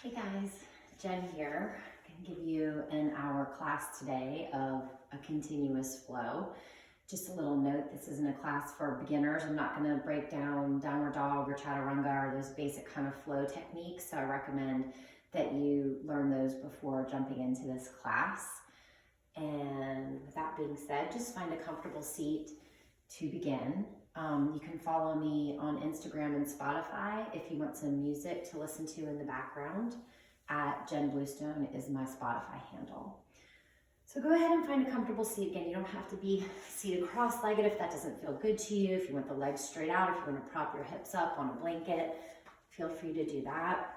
Hey guys, Jen here. I'm going to give you an hour class today of a continuous flow. Just a little note, this isn't a class for beginners. I'm not going to break down downward dog or chaturanga or those basic kind of flow techniques. So I recommend that you learn those before jumping into this class. And with that being said, just find a comfortable seat to begin. You can follow me on Instagram and Spotify if you want some music to listen to in the background. At Jen Bluestone is my Spotify handle. So go ahead and find a comfortable seat. Again, you don't have to be seated cross-legged if that doesn't feel good to you. If you want the legs straight out, if you want to prop your hips up on a blanket, feel free to do that.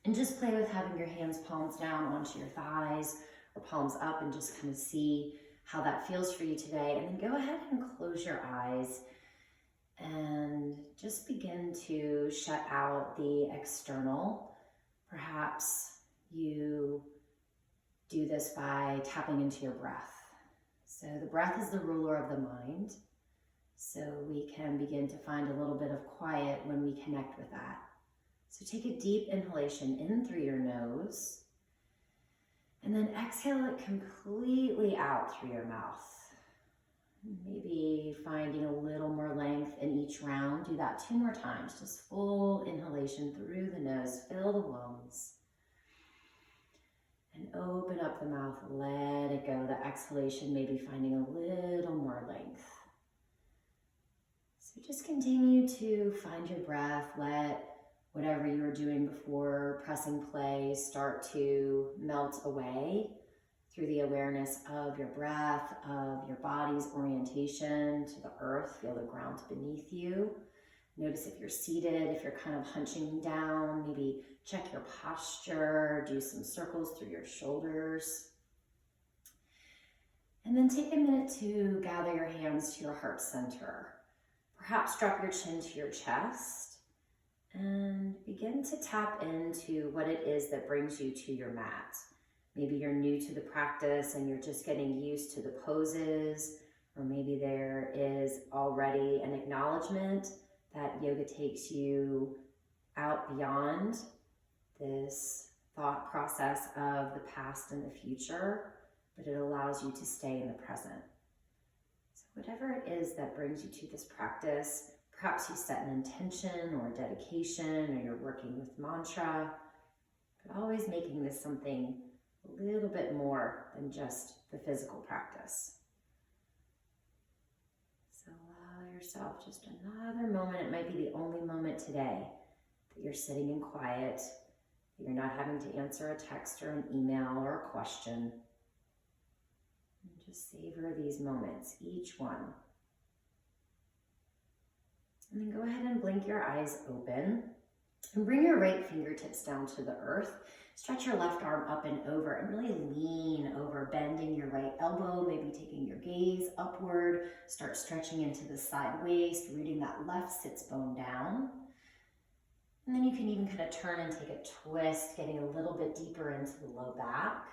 And just play with having your hands palms down onto your thighs or palms up and just kind of see how that feels for you today. And then go ahead and close your eyes and just begin to shut out the external. Perhaps you do this by tapping into your breath. So the breath is the ruler of the mind. So we can begin to find a little bit of quiet when we connect with that. So take a deep inhalation in through your nose and then exhale it completely out through your mouth. Maybe finding a little more length in each round. Do that 2 more times. Just full inhalation through the nose. Fill the lungs. And open up the mouth. Let it go. The exhalation, maybe finding a little more length. So just continue to find your breath. Let whatever you were doing before pressing play start to melt away through the awareness of your breath, of your body's orientation to the earth. Feel the ground beneath you. Notice if you're seated, if you're kind of hunching down, maybe check your posture, do some circles through your shoulders. And then take a minute to gather your hands to your heart center. Perhaps drop your chin to your chest and begin to tap into what it is that brings you to your mat. Maybe you're new to the practice and you're just getting used to the poses, or maybe there is already an acknowledgement that yoga takes you out beyond this thought process of the past and the future, but it allows you to stay in the present. So whatever it is that brings you to this practice, perhaps you set an intention or a dedication, or you're working with mantra, but always making this something a little bit more than just the physical practice. So allow yourself just another moment. It might be the only moment today that you're sitting in quiet, that you're not having to answer a text or an email or a question. And just savor these moments, each one. And then go ahead and blink your eyes open and bring your right fingertips down to the earth. Stretch your left arm up and over and really lean over, bending your right elbow, maybe taking your gaze upward. Start stretching into the side waist, rooting that left sits bone down. And then you can even kind of turn and take a twist, getting a little bit deeper into the low back.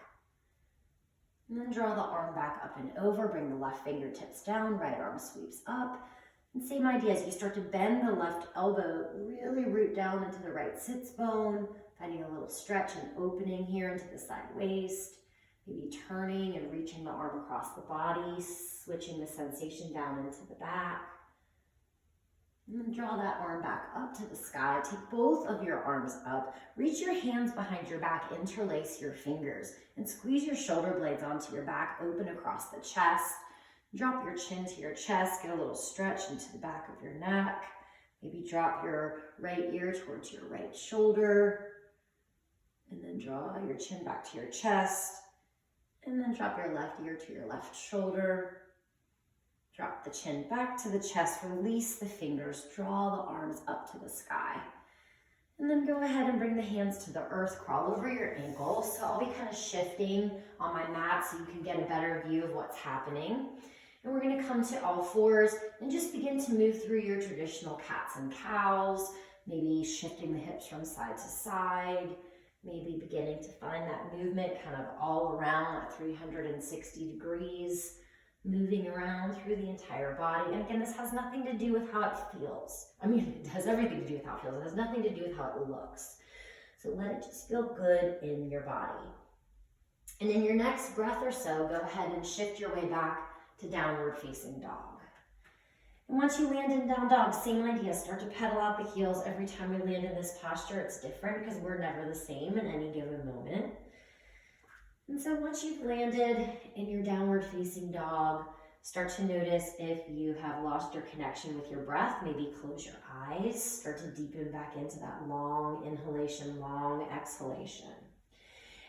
And then draw the arm back up and over, bring the left fingertips down, right arm sweeps up. And same idea, as you start to bend the left elbow, really root down into the right sits bone, finding a little stretch and opening here into the side waist, maybe turning and reaching the arm across the body, switching the sensation down into the back. And then draw that arm back up to the sky. Take both of your arms up. Reach your hands behind your back, interlace your fingers, and squeeze your shoulder blades onto your back, open across the chest. Drop your chin to your chest, get a little stretch into the back of your neck. Maybe drop your right ear towards your right shoulder. And then draw your chin back to your chest. And then drop your left ear to your left shoulder. Drop the chin back to the chest, release the fingers, draw the arms up to the sky. And then go ahead and bring the hands to the earth, crawl over your ankles. So I'll be kind of shifting on my mat so you can get a better view of what's happening. And we're going to come to all fours and just begin to move through your traditional cats and cows, maybe shifting the hips from side to side, maybe beginning to find that movement kind of all around at 360 degrees, moving around through the entire body. And again, this has nothing to do with how it feels. I mean, it has everything to do with how it feels. It has nothing to do with how it looks. So let it just feel good in your body. And in your next breath or so, go ahead and shift your way back to downward facing dog. And once you land in down dog, same idea, start to pedal out the heels. Every time we land in this posture, it's different because we're never the same in any given moment. And so once you've landed in your downward facing dog, start to notice if you have lost your connection with your breath. Maybe close your eyes, start to deepen back into that long inhalation, long exhalation.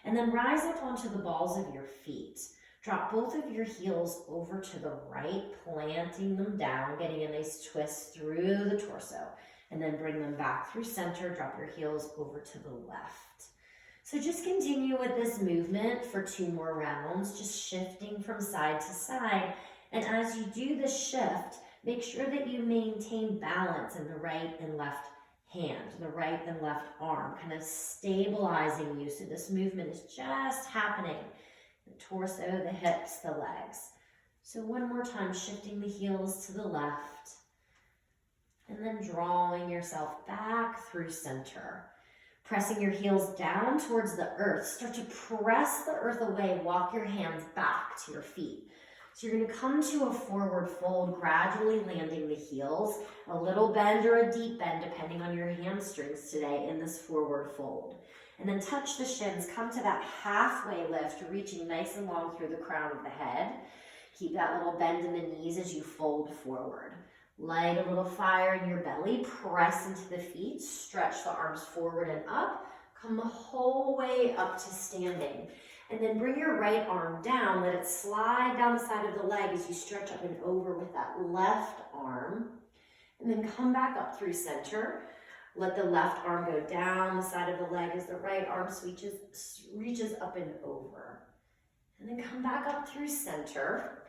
And then rise up onto the balls of your feet. Drop both of your heels over to the right, planting them down, getting a nice twist through the torso. And then bring them back through center, drop your heels over to the left. So just continue with this movement for 2 more rounds, just shifting from side to side. And as you do the shift, make sure that you maintain balance in the right and left hand, the right and left arm, kind of stabilizing you. So this movement is just happening. The torso, the hips, the legs. So one more time, shifting the heels to the left. And then drawing yourself back through center. Pressing your heels down towards the earth. Start to press the earth away. Walk your hands back to your feet. So you're going to come to a forward fold, gradually landing the heels. A little bend or a deep bend, depending on your hamstrings today in this forward fold. And then touch the shins. Come to that halfway lift, reaching nice and long through the crown of the head. Keep that little bend in the knees as you fold forward. Light a little fire in your belly, press into the feet, stretch the arms forward and up, come the whole way up to standing. And then bring your right arm down, let it slide down the side of the leg as you stretch up and over with that left arm. And then come back up through center. Let the left arm go down the side of the leg as the right arm reaches up and over. And then come back up through center.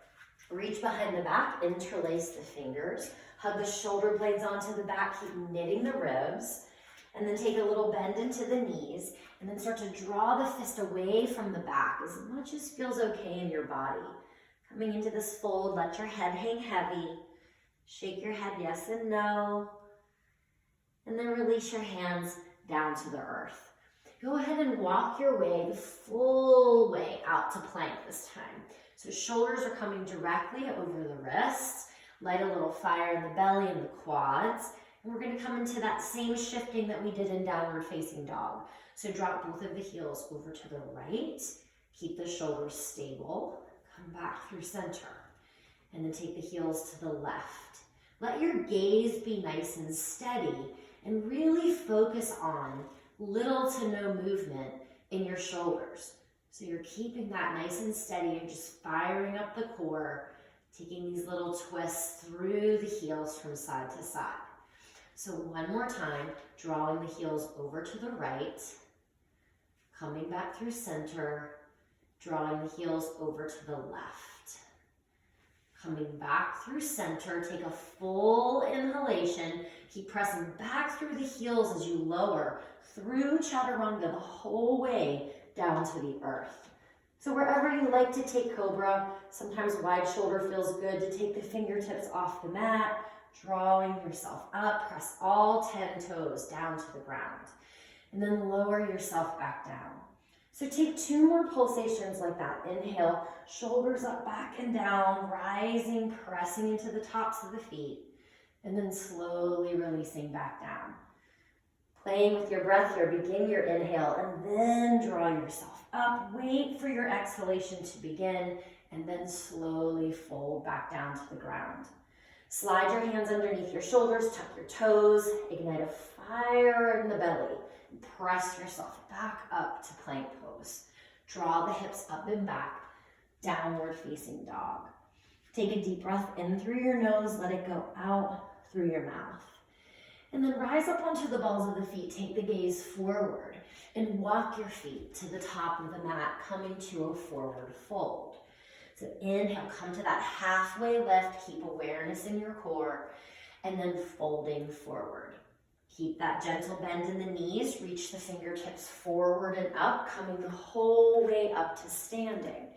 Reach behind the back, interlace the fingers, hug the shoulder blades onto the back, keep knitting the ribs, and then take a little bend into the knees, and then start to draw the fist away from the back as much as feels okay in your body. Coming into this fold, let your head hang heavy, shake your head yes and no, and then release your hands down to the earth. Go ahead and walk your way the full way out to plank this time. So shoulders are coming directly over the wrists. Light a little fire in the belly and the quads. And we're going to come into that same shifting that we did in downward facing dog. So drop both of the heels over to the right. Keep the shoulders stable. Come back through center. And then take the heels to the left. Let your gaze be nice and steady. And really focus on little to no movement in your shoulders. So you're keeping that nice and steady and just firing up the core, taking these little twists through the heels from side to side. So one more time, drawing the heels over to the right, coming back through center, drawing the heels over to the left. Coming back through center, take a full inhalation, keep pressing back through the heels as you lower through chaturanga the whole way down to the earth. So wherever you like to take cobra, sometimes wide shoulder feels good to take the fingertips off the mat, drawing yourself up, press all 10 toes down to the ground, and then lower yourself back down. So take 2 more pulsations like that. Inhale, shoulders up, back and down, rising, pressing into the tops of the feet, and then slowly releasing back down. Playing with your breath here, begin your inhale and then draw yourself up. Wait for your exhalation to begin and then slowly fold back down to the ground. Slide your hands underneath your shoulders, tuck your toes, ignite a fire in the belly. Press yourself back up to plank pose. Draw the hips up and back, downward facing dog. Take a deep breath in through your nose, let it go out through your mouth. And then rise up onto the balls of the feet, take the gaze forward, and walk your feet to the top of the mat, coming to a forward fold. So inhale, come to that halfway lift, keep awareness in your core, and then folding forward. Keep that gentle bend in the knees, reach the fingertips forward and up, coming the whole way up to standing.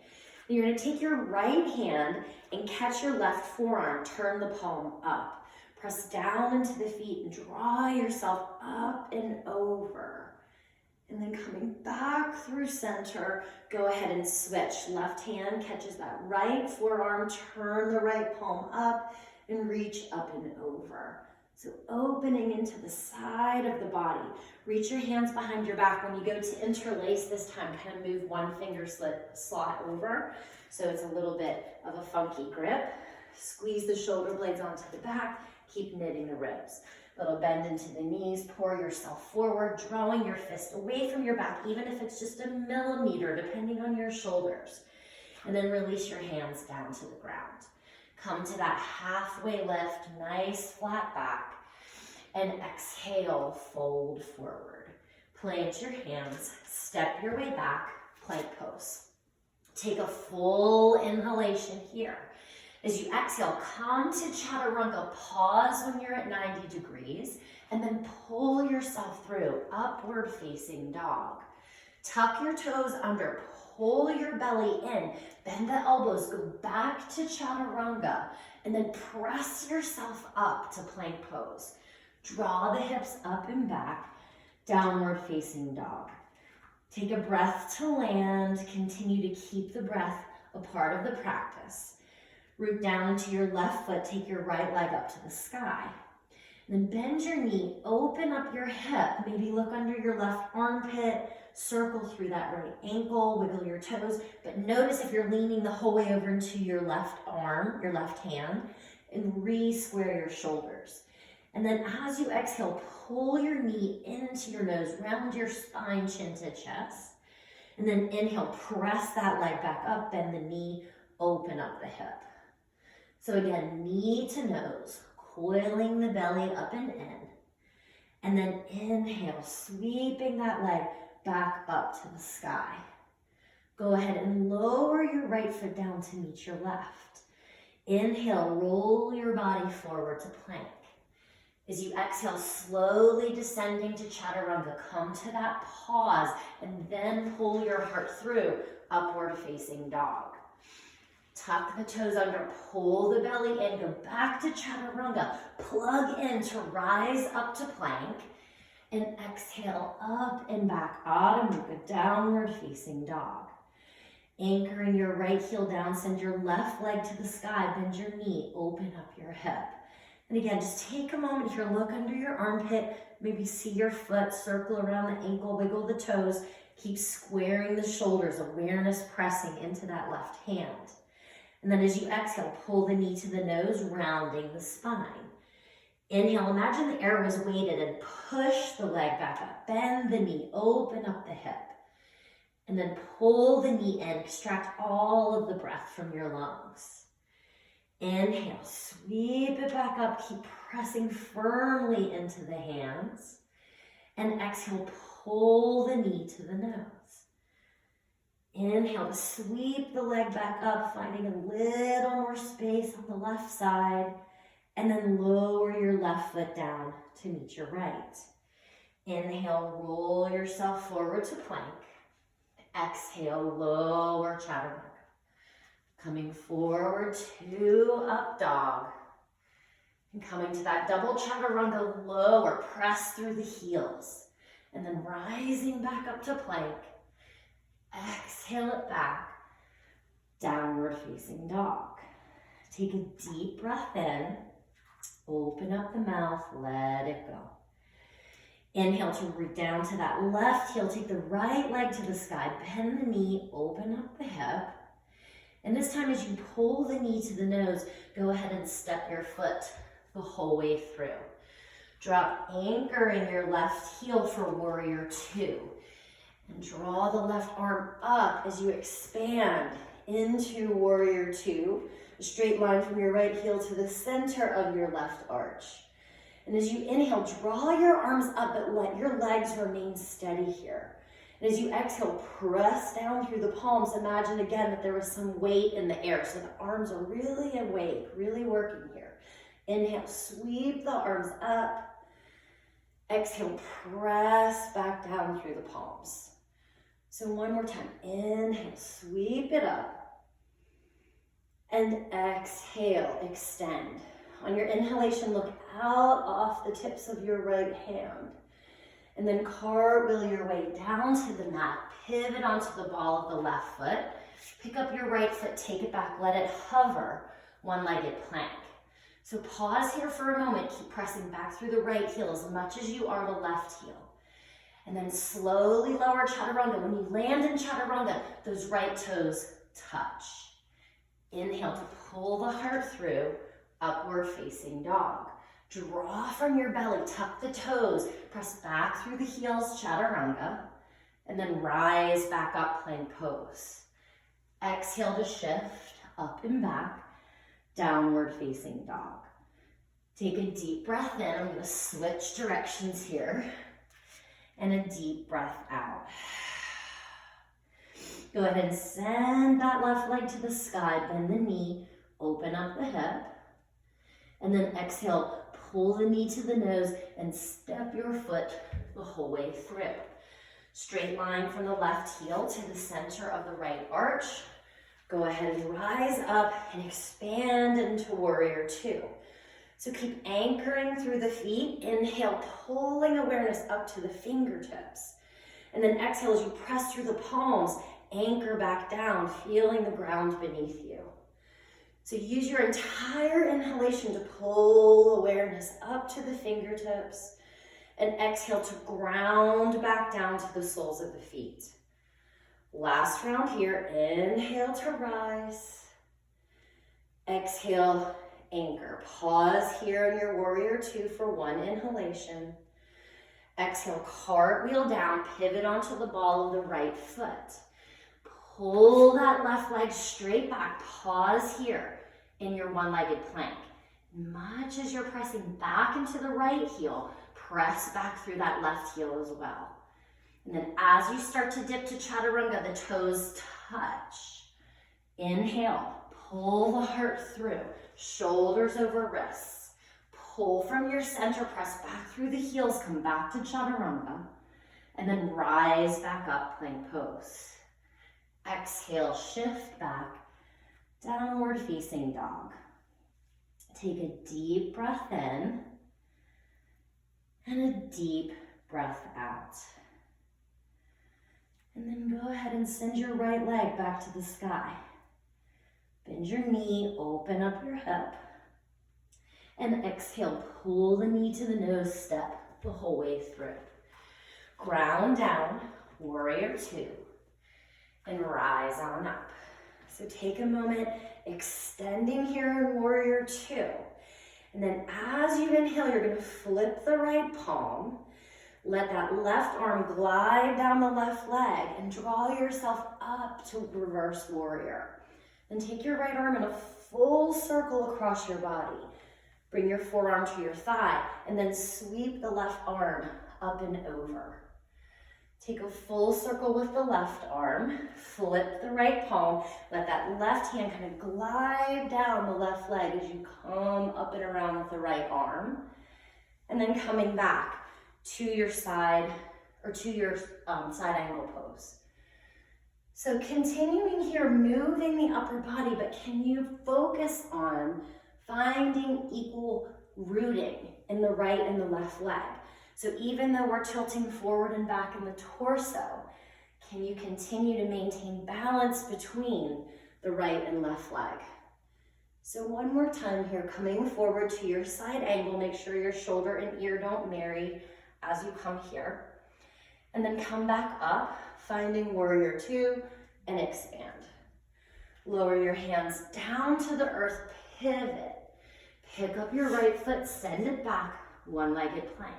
You're going to take your right hand and catch your left forearm, turn the palm up. Press down into the feet and draw yourself up and over. And then coming back through center, go ahead and switch. Left hand catches that right forearm, turn the right palm up and reach up and over. So opening into the side of the body. Reach your hands behind your back. When you go to interlace this time, kind of move one finger slot over. So it's a little bit of a funky grip. Squeeze the shoulder blades onto the back. Keep knitting the ribs. Little bend into the knees, pour yourself forward, drawing your fist away from your back, even if it's just a millimeter, depending on your shoulders. And then release your hands down to the ground. Come to that halfway lift, nice flat back, and exhale, fold forward. Plant your hands, step your way back, plank pose. Take a full inhalation here. As you exhale, come to chaturanga, pause when you're at 90 degrees, and then pull yourself through, upward facing dog. Tuck your toes under, pull your belly in, bend the elbows, go back to chaturanga, and then press yourself up to plank pose. Draw the hips up and back, downward facing dog. Take a breath to land, continue to keep the breath a part of the practice. Root down into your left foot, take your right leg up to the sky. And then bend your knee, open up your hip, maybe look under your left armpit, circle through that right ankle, wiggle your toes, but notice if you're leaning the whole way over into your left arm, your left hand, and re-square your shoulders. And then as you exhale, pull your knee into your nose, round your spine, chin to chest. And then inhale, press that leg back up, bend the knee, open up the hip. So again, knee to nose, coiling the belly up and in. And then inhale, sweeping that leg back up to the sky. Go ahead and lower your right foot down to meet your left. Inhale, roll your body forward to plank. As you exhale, slowly descending to chaturanga, come to that pause and then pull your heart through, upward facing dog. Tuck the toes under, pull the belly in, go back to chaturanga, plug in to rise up to plank, and exhale up and back, Adho Mukha, downward facing dog. Anchoring your right heel down, send your left leg to the sky, bend your knee, open up your hip. And again, just take a moment here, look under your armpit, maybe see your foot, circle around the ankle, wiggle the toes, keep squaring the shoulders, awareness pressing into that left hand. And then as you exhale, pull the knee to the nose, rounding the spine. Inhale, imagine the air was weighted and push the leg back up. Bend the knee, open up the hip. And then pull the knee in, extract all of the breath from your lungs. Inhale, sweep it back up, keep pressing firmly into the hands. And exhale, pull the knee to the nose. Inhale to sweep the leg back up, finding a little more space on the left side. And then lower your left foot down to meet your right. Inhale, roll yourself forward to plank. Exhale, lower chaturanga. Coming forward to up dog. And coming to that double chaturanga, lower, press through the heels. And then rising back up to plank. Exhale it back, downward facing dog. Take a deep breath in, open up the mouth, let it go. Inhale to root down to that left heel, take the right leg to the sky, bend the knee, open up the hip. And this time as you pull the knee to the nose, go ahead and step your foot the whole way through. Drop anchoring your left heel for warrior two. And draw the left arm up as you expand into warrior two. A straight line from your right heel to the center of your left arch. And as you inhale, draw your arms up, but let your legs remain steady here. And as you exhale, press down through the palms. Imagine again that there was some weight in the air, so the arms are really awake, really working here. Inhale, sweep the arms up. Exhale, press back down through the palms. So one more time, inhale, sweep it up. And exhale, extend. On your inhalation, look out off the tips of your right hand. And then cartwheel your way down to the mat. Pivot onto the ball of the left foot. Pick up your right foot, take it back, let it hover, one-legged plank. So pause here for a moment, keep pressing back through the right heel as much as you are the left heel. And then slowly lower chaturanga. When you land in chaturanga, those right toes touch. Inhale to pull the heart through, upward facing dog. Draw from your belly, tuck the toes, press back through the heels, chaturanga, and then rise back up, plank pose. Exhale to shift, up and back, downward facing dog. Take a deep breath in. I'm going to switch directions here. And a deep breath out. Go ahead and send that left leg to the sky, bend the knee, open up the hip. And then exhale, pull the knee to the nose and step your foot the whole way through. Straight line from the left heel to the center of the right arch. Go ahead and rise up and expand into warrior two. So keep anchoring through the feet. Inhale, pulling awareness up to the fingertips. And then exhale as you press through the palms, anchor back down, feeling the ground beneath you. So use your entire inhalation to pull awareness up to the fingertips and exhale to ground back down to the soles of the feet. Last round here, inhale to rise. Exhale, anchor. Pause here in your warrior two for one inhalation. Exhale, cartwheel down, pivot onto the ball of the right foot. Pull that left leg straight back. Pause here in your one-legged plank. Much as you're pressing back into the right heel, press back through that left heel as well. And then as you start to dip to chaturanga, the toes touch. Inhale, pull the heart through, shoulders over wrists. Pull from your center, press back through the heels, come back to chaturanga, and then rise back up, plank pose. Exhale, shift back, downward facing dog. Take a deep breath in and a deep breath out. And then go ahead and send your right leg back to the sky. Bend your knee, open up your hip. And exhale, pull the knee to the nose, step the whole way through. Ground down, warrior two. And rise on up. So take a moment, extending here in warrior two. And then as you inhale, you're going to flip the right palm. Let that left arm glide down the left leg and draw yourself up to reverse warrior. Then take your right arm in a full circle across your body. Bring your forearm to your thigh and then sweep the left arm up and over. Take a full circle with the left arm, flip the right palm, let that left hand kind of glide down the left leg as you come up and around with the right arm. And then coming back to your side, or to your side angle pose. So continuing here, moving the upper body, but can you focus on finding equal rooting in the right and the left leg? So even though we're tilting forward and back in the torso, can you continue to maintain balance between the right and left leg? So one more time here, coming forward to your side angle, make sure your shoulder and ear don't marry as you come here. And then come back up, finding warrior two, and expand. Lower your hands down to the earth, pivot. Pick up your right foot, send it back, one-legged plank.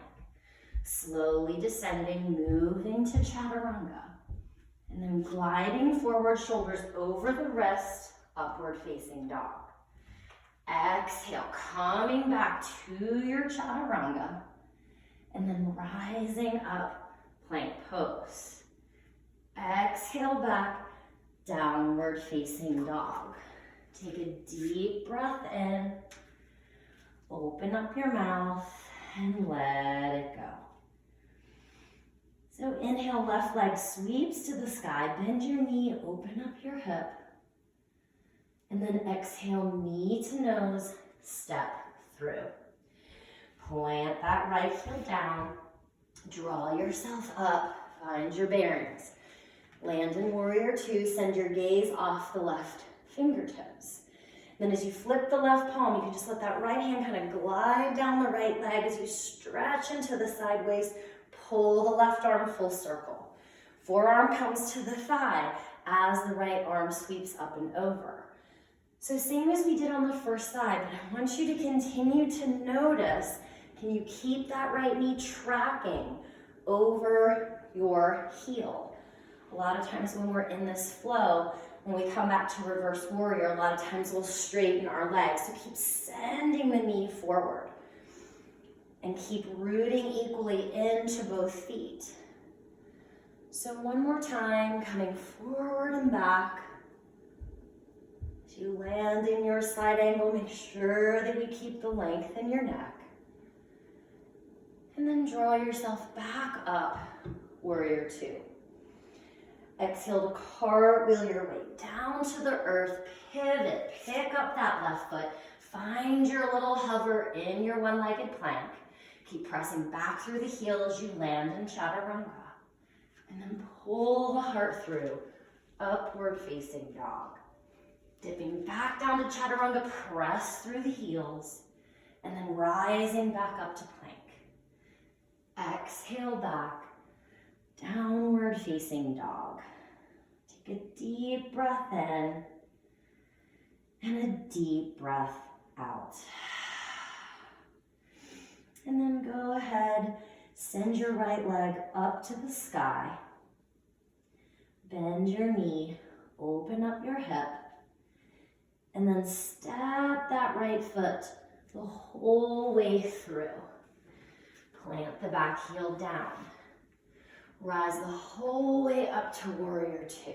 Slowly descending, moving to chaturanga. And then gliding forward, shoulders over the wrist, upward facing dog. Exhale, coming back to your chaturanga. And then rising up, plank pose. Exhale back, downward facing dog. Take a deep breath in, open up your mouth, and let it go. So inhale, left leg sweeps to the sky, bend your knee, open up your hip. And then exhale, knee to nose, step through. Plant that right heel down, Draw yourself up, find your bearings. Land in warrior two, send your gaze off the left fingertips. Then as you flip the left palm, you can just let that right hand kind of glide down the right leg as you stretch into the side waist, pull the left arm full circle. Forearm comes to the thigh as the right arm sweeps up and over. So same as we did on the first side, but I want you to continue to notice, can you keep that right knee tracking over your heel? A lot of times when we're in this flow, when we come back to reverse warrior, a lot of times we'll straighten our legs. So keep sending the knee forward and keep rooting equally into both feet. So one more time, coming forward and back. As you land in your side angle, make sure that you keep the length in your neck. And then draw yourself back up, warrior two. Exhale to cartwheel your way down to the earth, pivot, pick up that left foot, find your little hover in your one-legged plank. Keep pressing back through the heel as you land in chaturanga. And then pull the heart through, upward facing dog. Dipping back down to chaturanga, press through the heels, and then rising back up to plank. Exhale back, downward facing dog. Take a deep breath in and a deep breath out. And then go ahead, send your right leg up to the sky. Bend your knee, open up your hip, and then step that right foot the whole way through. Plant the back heel down. Rise the whole way up to warrior two.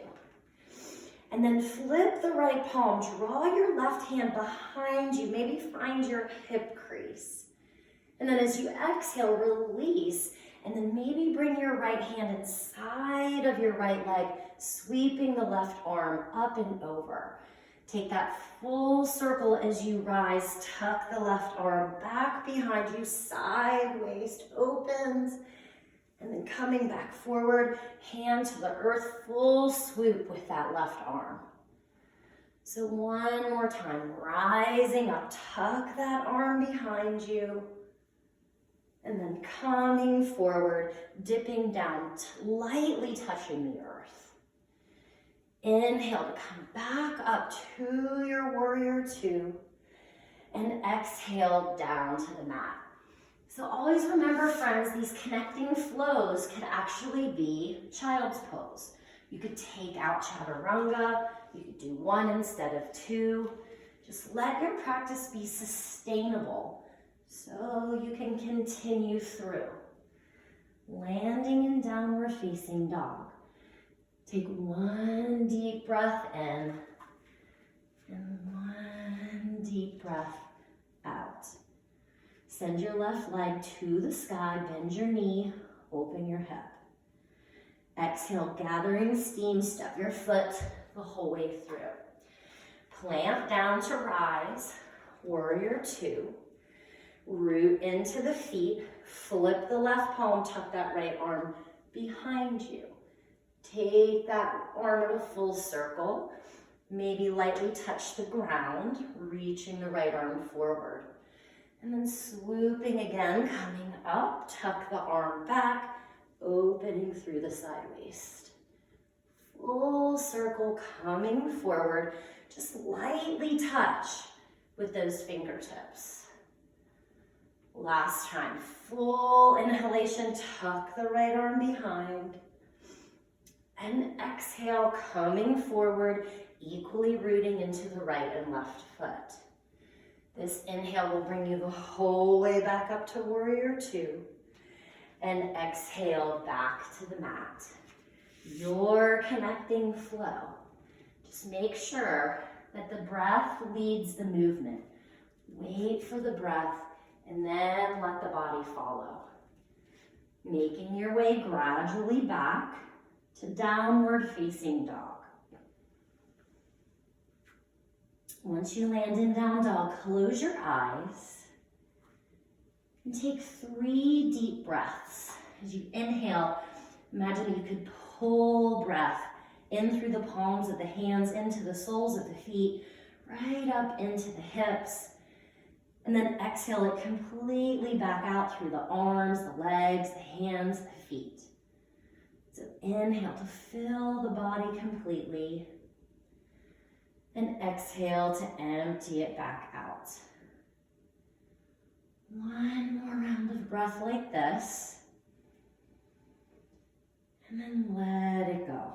And then flip the right palm. Draw your left hand behind you. Maybe find your hip crease. And then as you exhale, release. And then maybe bring your right hand inside of your right leg, sweeping the left arm up and over. Take that full circle as you rise. Tuck the left arm back behind you. Side waist opens. And then coming back forward, hand to the earth, full swoop with that left arm. So one more time, rising up, tuck that arm behind you. And then coming forward, dipping down, lightly touching the earth. Inhale to come back up to your warrior two. And exhale down to the mat. So always remember, friends, these connecting flows could actually be child's pose. You could take out chaturanga. You could do one instead of two. Just let your practice be sustainable so you can continue through. Landing in downward facing dog. Take one deep breath in and one deep breath out. Send your left leg to the sky, bend your knee, open your hip. Exhale, gathering steam, step your foot the whole way through. Plant down to rise, warrior two. Root into the feet, flip the left palm, tuck that right arm behind you. Take that arm in a full circle, maybe lightly touch the ground, reaching the right arm forward. And then swooping again, coming up, tuck the arm back, opening through the side waist. Full circle coming forward, just lightly touch with those fingertips. Last time, full inhalation, tuck the right arm behind. And exhale, coming forward, equally rooting into the right and left foot. This inhale will bring you the whole way back up to warrior two. And exhale back to the mat. Your connecting flow. Just make sure that the breath leads the movement. Wait for the breath and then let the body follow. Making your way gradually back to downward facing dog. Once you land in down dog, close your eyes and take 3 deep breaths As you inhale, imagine that you could pull breath in through the palms of the hands, into the soles of the feet, right up into the hips. And then exhale it completely back out through the arms, the legs, the hands, the feet. So inhale to fill the body completely. And exhale to empty it back out. One more round of breath like this. And then let it go.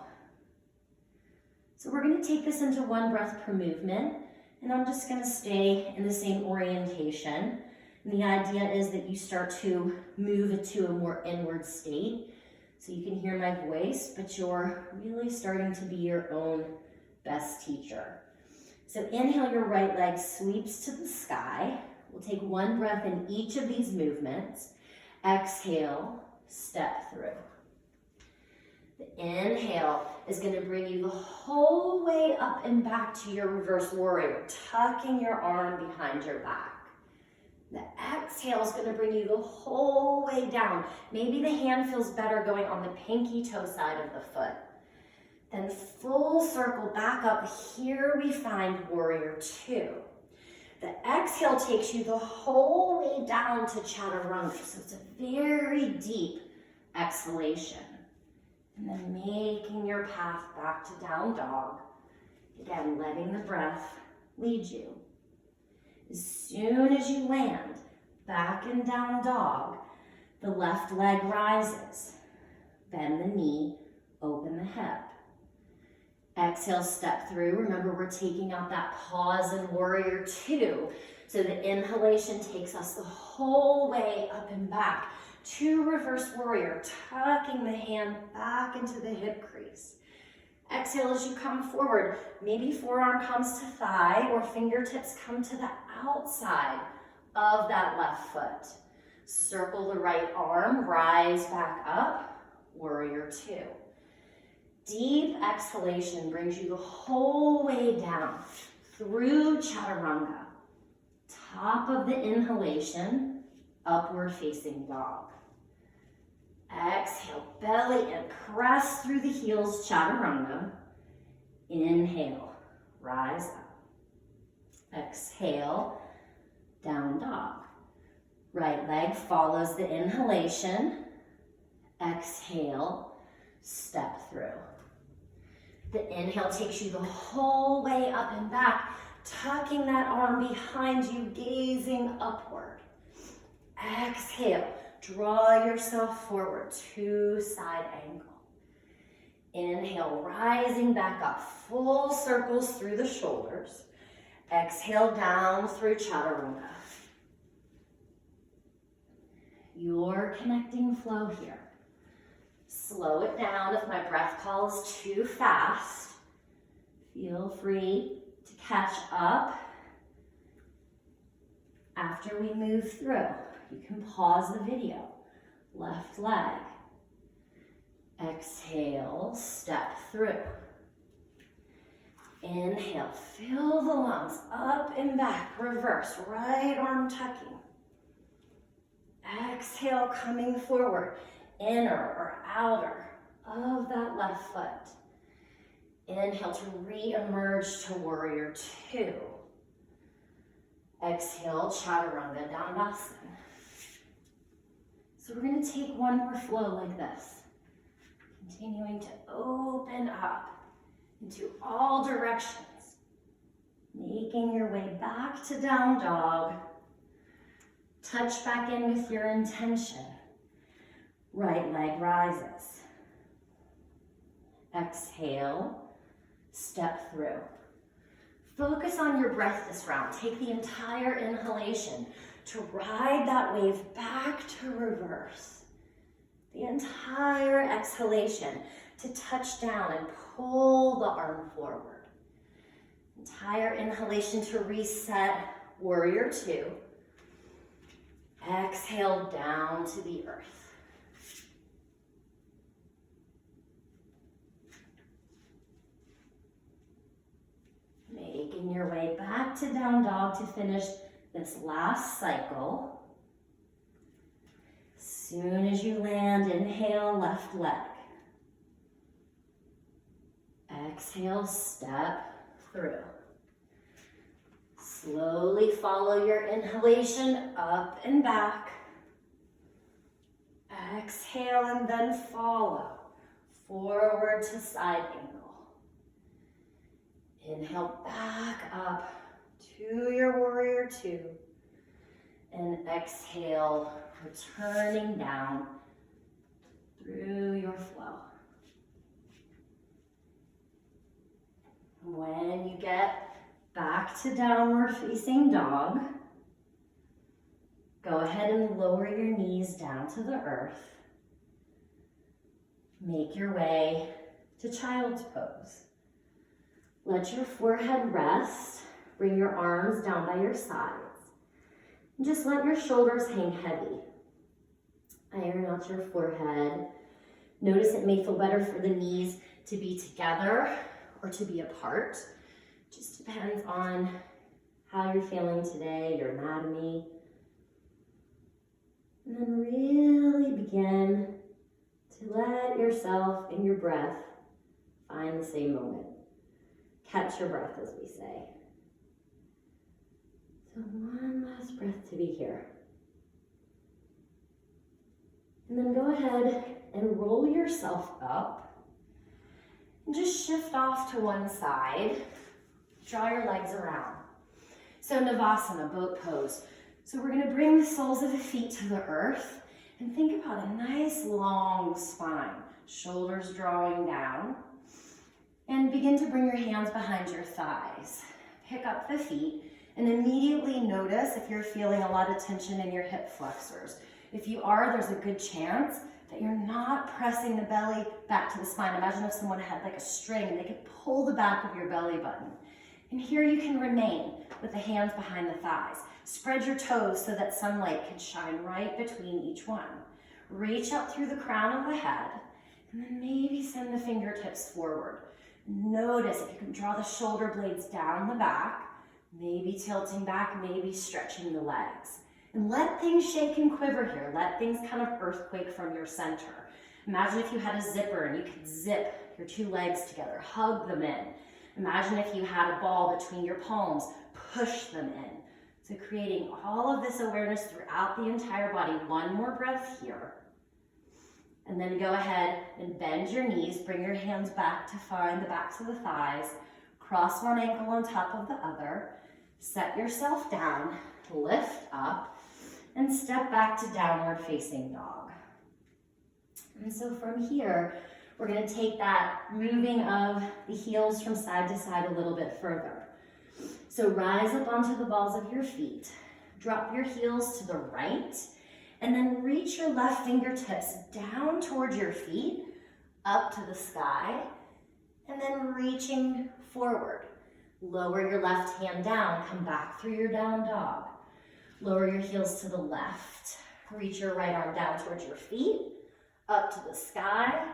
So we're going to take this into one breath per movement. And I'm just going to stay in the same orientation. And the idea is that you start to move into a more inward state. So you can hear my voice, but you're really starting to be your own best teacher. So inhale, your right leg sweeps to the sky. We'll take one breath in each of these movements. Exhale, step through. The inhale is going to bring you the whole way up and back to your reverse warrior, tucking your arm behind your back. The exhale is going to bring you the whole way down. Maybe the hand feels better going on the pinky toe side of the foot. Then full circle back up. Here we find warrior two. The exhale takes you the whole way down to chaturanga. So it's a very deep exhalation. And then making your path back to down dog. Again, letting the breath lead you. As soon as you land back in down dog, the left leg rises. Bend the knee, open the hip. Exhale, step through. Remember, we're taking out that pause in warrior two. So the inhalation takes us the whole way up and back to reverse warrior, tucking the hand back into the hip crease. Exhale as you come forward. Maybe forearm comes to thigh or fingertips come to the outside of that left foot. Circle the right arm, rise back up, warrior two. Deep exhalation brings you the whole way down through chaturanga. Top of the inhalation, upward facing dog. Exhale, belly in, press through the heels, chaturanga. Inhale, rise up. Exhale, down dog. Right leg follows the inhalation. Exhale, step through. The inhale takes you the whole way up and back, tucking that arm behind you, gazing upward. Exhale, draw yourself forward to side angle. Inhale, rising back up, full circles through the shoulders. Exhale, down through chaturanga. You're connecting flow here. Slow it down if my breath call is too fast. Feel free to catch up after we move through. You can pause the video. Left leg. Exhale, step through. Inhale, fill the lungs up and back. Reverse, right arm tucking. Exhale, coming forward. Inner or outer of that left foot. Inhale to re-emerge to warrior two. Exhale, chaturanga, Navasana. So we're going to take one more flow like this. Continuing to open up into all directions. Making your way back to down dog. Touch back in with your intention. Right leg rises. Exhale, step through. Focus on your breath this round. Take the entire inhalation to ride that wave back to reverse. The entire exhalation to touch down and pull the arm forward. Entire inhalation to reset, warrior two. Exhale down to the earth. Making your way back to down dog to finish this last cycle. Soon as you land, inhale, left leg. Exhale, step through. Slowly follow your inhalation up and back. Exhale and then follow. Forward to side angle. Inhale back up to your warrior two. And exhale, returning down through your flow. When you get back to downward facing dog, go ahead and lower your knees down to the earth. Make your way to child's pose. Let your forehead rest. Bring your arms down by your sides. And just let your shoulders hang heavy. Iron out your forehead. Notice it may feel better for the knees to be together or to be apart. Just depends on how you're feeling today, your anatomy. And then really begin to let yourself and your breath find the same moment. Catch your breath, as we say. So one last breath to be here. And then go ahead and roll yourself up. And just shift off to one side. Draw your legs around. So Navasana, boat pose. So we're going to bring the soles of the feet to the earth and think about a nice long spine. Shoulders drawing down. And begin to bring your hands behind your thighs. Pick up the feet and immediately notice if you're feeling a lot of tension in your hip flexors. If you are, there's a good chance that you're not pressing the belly back to the spine. Imagine if someone had like a string and they could pull the back of your belly button. And here you can remain with the hands behind the thighs. Spread your toes so that sunlight can shine right between each one. Reach up through the crown of the head and then maybe send the fingertips forward. Notice if you can draw the shoulder blades down the back, maybe tilting back, maybe stretching the legs. And let things shake and quiver here. Let things kind of earthquake from your center. Imagine if you had a zipper and you could zip your two legs together, hug them in. Imagine if you had a ball between your palms, push them in. So creating all of this awareness throughout the entire body. One more breath here. And then go ahead and bend your knees. Bring your hands back to find the backs of the thighs. Cross one ankle on top of the other. Set yourself down, lift up, and step back to downward facing dog. And so from here, we're going to take that moving of the heels from side to side a little bit further. So rise up onto the balls of your feet. Drop your heels to the right, and then reach your left fingertips down towards your feet, up to the sky, and then reaching forward. Lower your left hand down, come back through your down dog. Lower your heels to the left. Reach your right arm down towards your feet, up to the sky,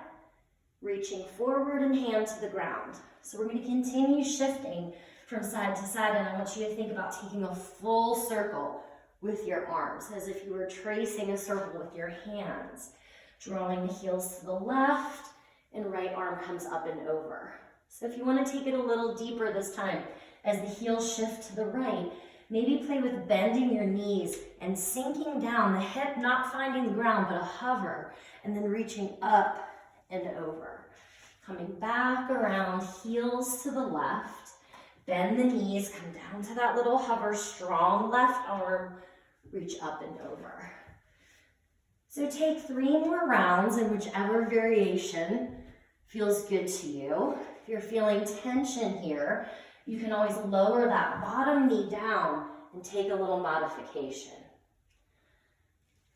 reaching forward and hand to the ground. So we're going to continue shifting from side to side, and I want you to think about taking a full circle with your arms, as if you were tracing a circle with your hands. Drawing the heels to the left, and right arm comes up and over. So if you want to take it a little deeper this time, as the heels shift to the right, maybe play with bending your knees and sinking down, the hip not finding the ground, but a hover, and then reaching up and over. Coming back around, heels to the left, bend the knees, come down to that little hover, strong left arm, reach up and over. So take 3 more rounds in whichever variation feels good to you. If you're feeling tension here, you can always lower that bottom knee down and take a little modification.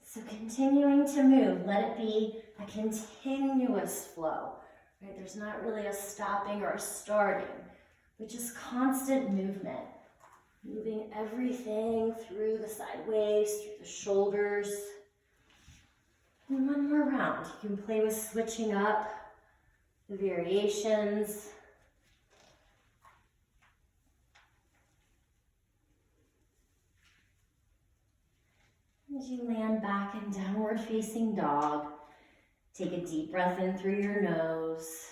So continuing to move, let it be a continuous flow. Right? There's not really a stopping or a starting, but just constant movement. Moving everything through the sideways, through the shoulders. And one more round. You can play with switching up the variations. As you land back in downward facing dog, take a deep breath in through your nose,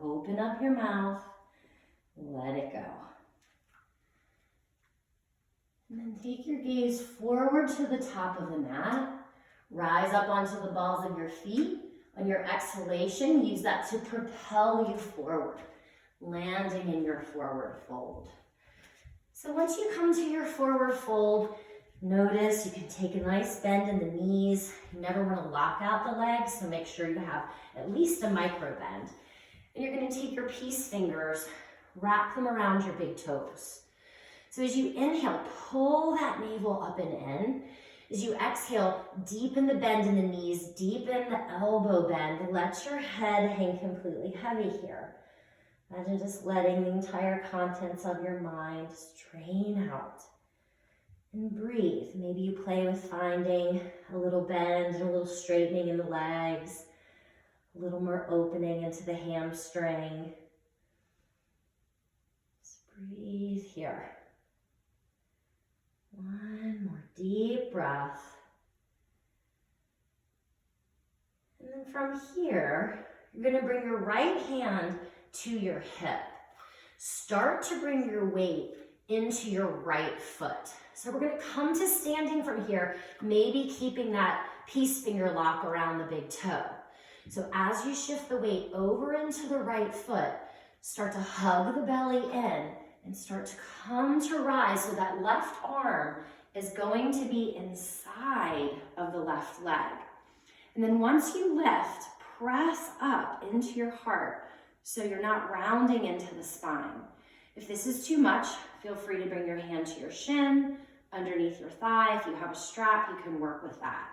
open up your mouth, let it go. And then take your gaze forward to the top of the mat, rise up onto the balls of your feet. On your exhalation, use that to propel you forward, landing in your forward fold. So once you come to your forward fold, notice you can take a nice bend in the knees. You never want to lock out the legs, so make sure you have at least a micro bend. And you're going to take your peace fingers, wrap them around your big toes. So as you inhale, pull that navel up and in. As you exhale, deepen the bend in the knees, deepen the elbow bend. Let your head hang completely heavy here. Imagine just letting the entire contents of your mind drain out. And breathe. Maybe you play with finding a little bend and a little straightening in the legs, a little more opening into the hamstring. Just breathe here. One more deep breath. And then from here, you're going to bring your right hand to your hip. Start to bring your weight into your right foot. So we're going to come to standing from here, maybe keeping that peace finger lock around the big toe. So as you shift the weight over into the right foot, start to hug the belly in and start to come to rise, so that left arm is going to be inside of the left leg. And then once you lift, press up into your heart so you're not rounding into the spine. If this is too much, feel free to bring your hand to your shin, underneath your thigh. If you have a strap, you can work with that.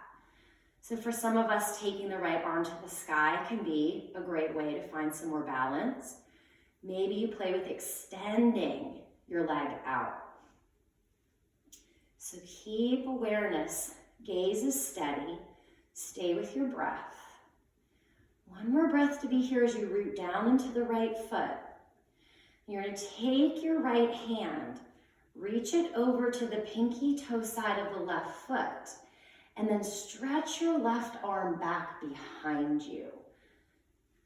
So for some of us, taking the right arm to the sky can be a great way to find some more balance. Maybe you play with extending your leg out. So keep awareness, gaze is steady, stay with your breath. One more breath to be here as you root down into the right foot. You're going to take your right hand, reach it over to the pinky toe side of the left foot, and then stretch your left arm back behind you.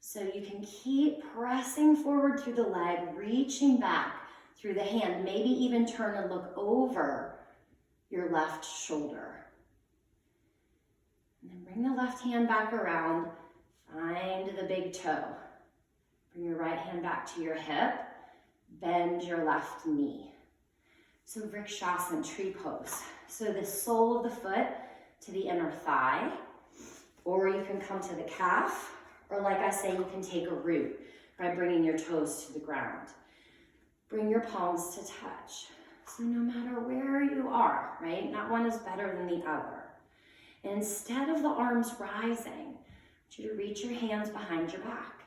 So you can keep pressing forward through the leg, reaching back through the hand, maybe even turn and look over your left shoulder. And then bring the left hand back around, find the big toe. Bring your right hand back to your hip, bend your left knee. So Vrikshasana, tree pose. So the sole of the foot to the inner thigh, or you can come to the calf, or like I say, you can take a root by bringing your toes to the ground. Bring your palms to touch. So no matter where you are, right? Not one is better than the other. And instead of the arms rising, I want you to reach your hands behind your back.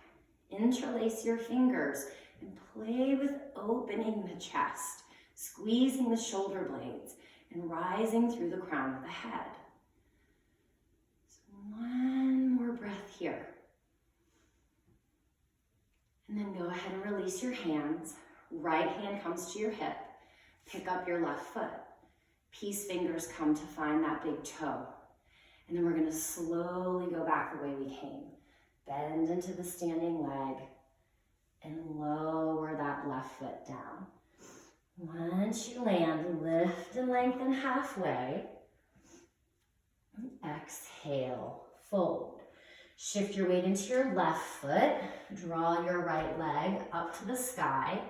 Interlace your fingers and play with opening the chest, squeezing the shoulder blades, and rising through the crown of the head. So one more breath here. And then go ahead and release your hands. Right hand comes to your hip. Pick up your left foot. Peace fingers come to find that big toe. And then we're going to slowly go back the way we came. Bend into the standing leg and lower that left foot down. Once you land, lift and lengthen halfway. And exhale, fold. Shift your weight into your left foot. Draw your right leg up to the sky.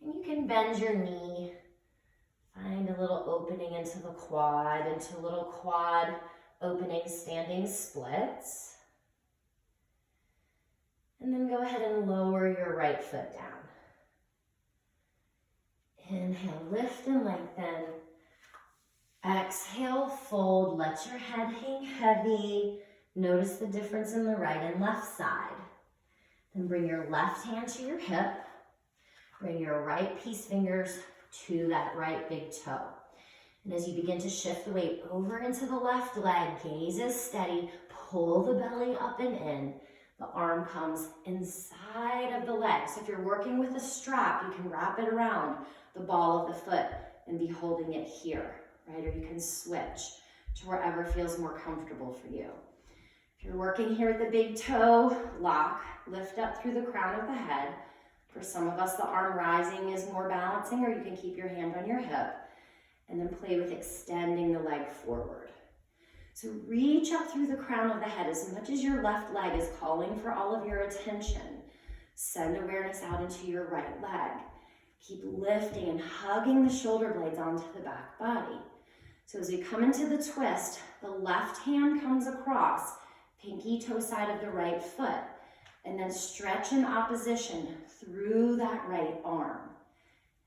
And you can bend your knee. Find a little opening into the quad, into little quad opening standing splits. And then go ahead and lower your right foot down. Inhale, lift and lengthen. Exhale, fold. Let your head hang heavy. Notice the difference in the right and left side. Then bring your left hand to your hip. Bring your right peace fingers to that right big toe. And as you begin to shift the weight over into the left leg, gaze is steady. Pull the belly up and in. The arm comes inside of the leg. So if you're working with a strap, you can wrap it around the ball of the foot and be holding it here, right? Or you can switch to wherever feels more comfortable for you. If you're working here at the big toe lock, lift up through the crown of the head. For some of us, the arm rising is more balancing, or you can keep your hand on your hip, and then play with extending the leg forward. So reach up through the crown of the head as much as your left leg is calling for all of your attention. Send awareness out into your right leg. Keep lifting and hugging the shoulder blades onto the back body. So as we come into the twist, the left hand comes across, pinky toe side of the right foot, and then stretch in opposition through that right arm.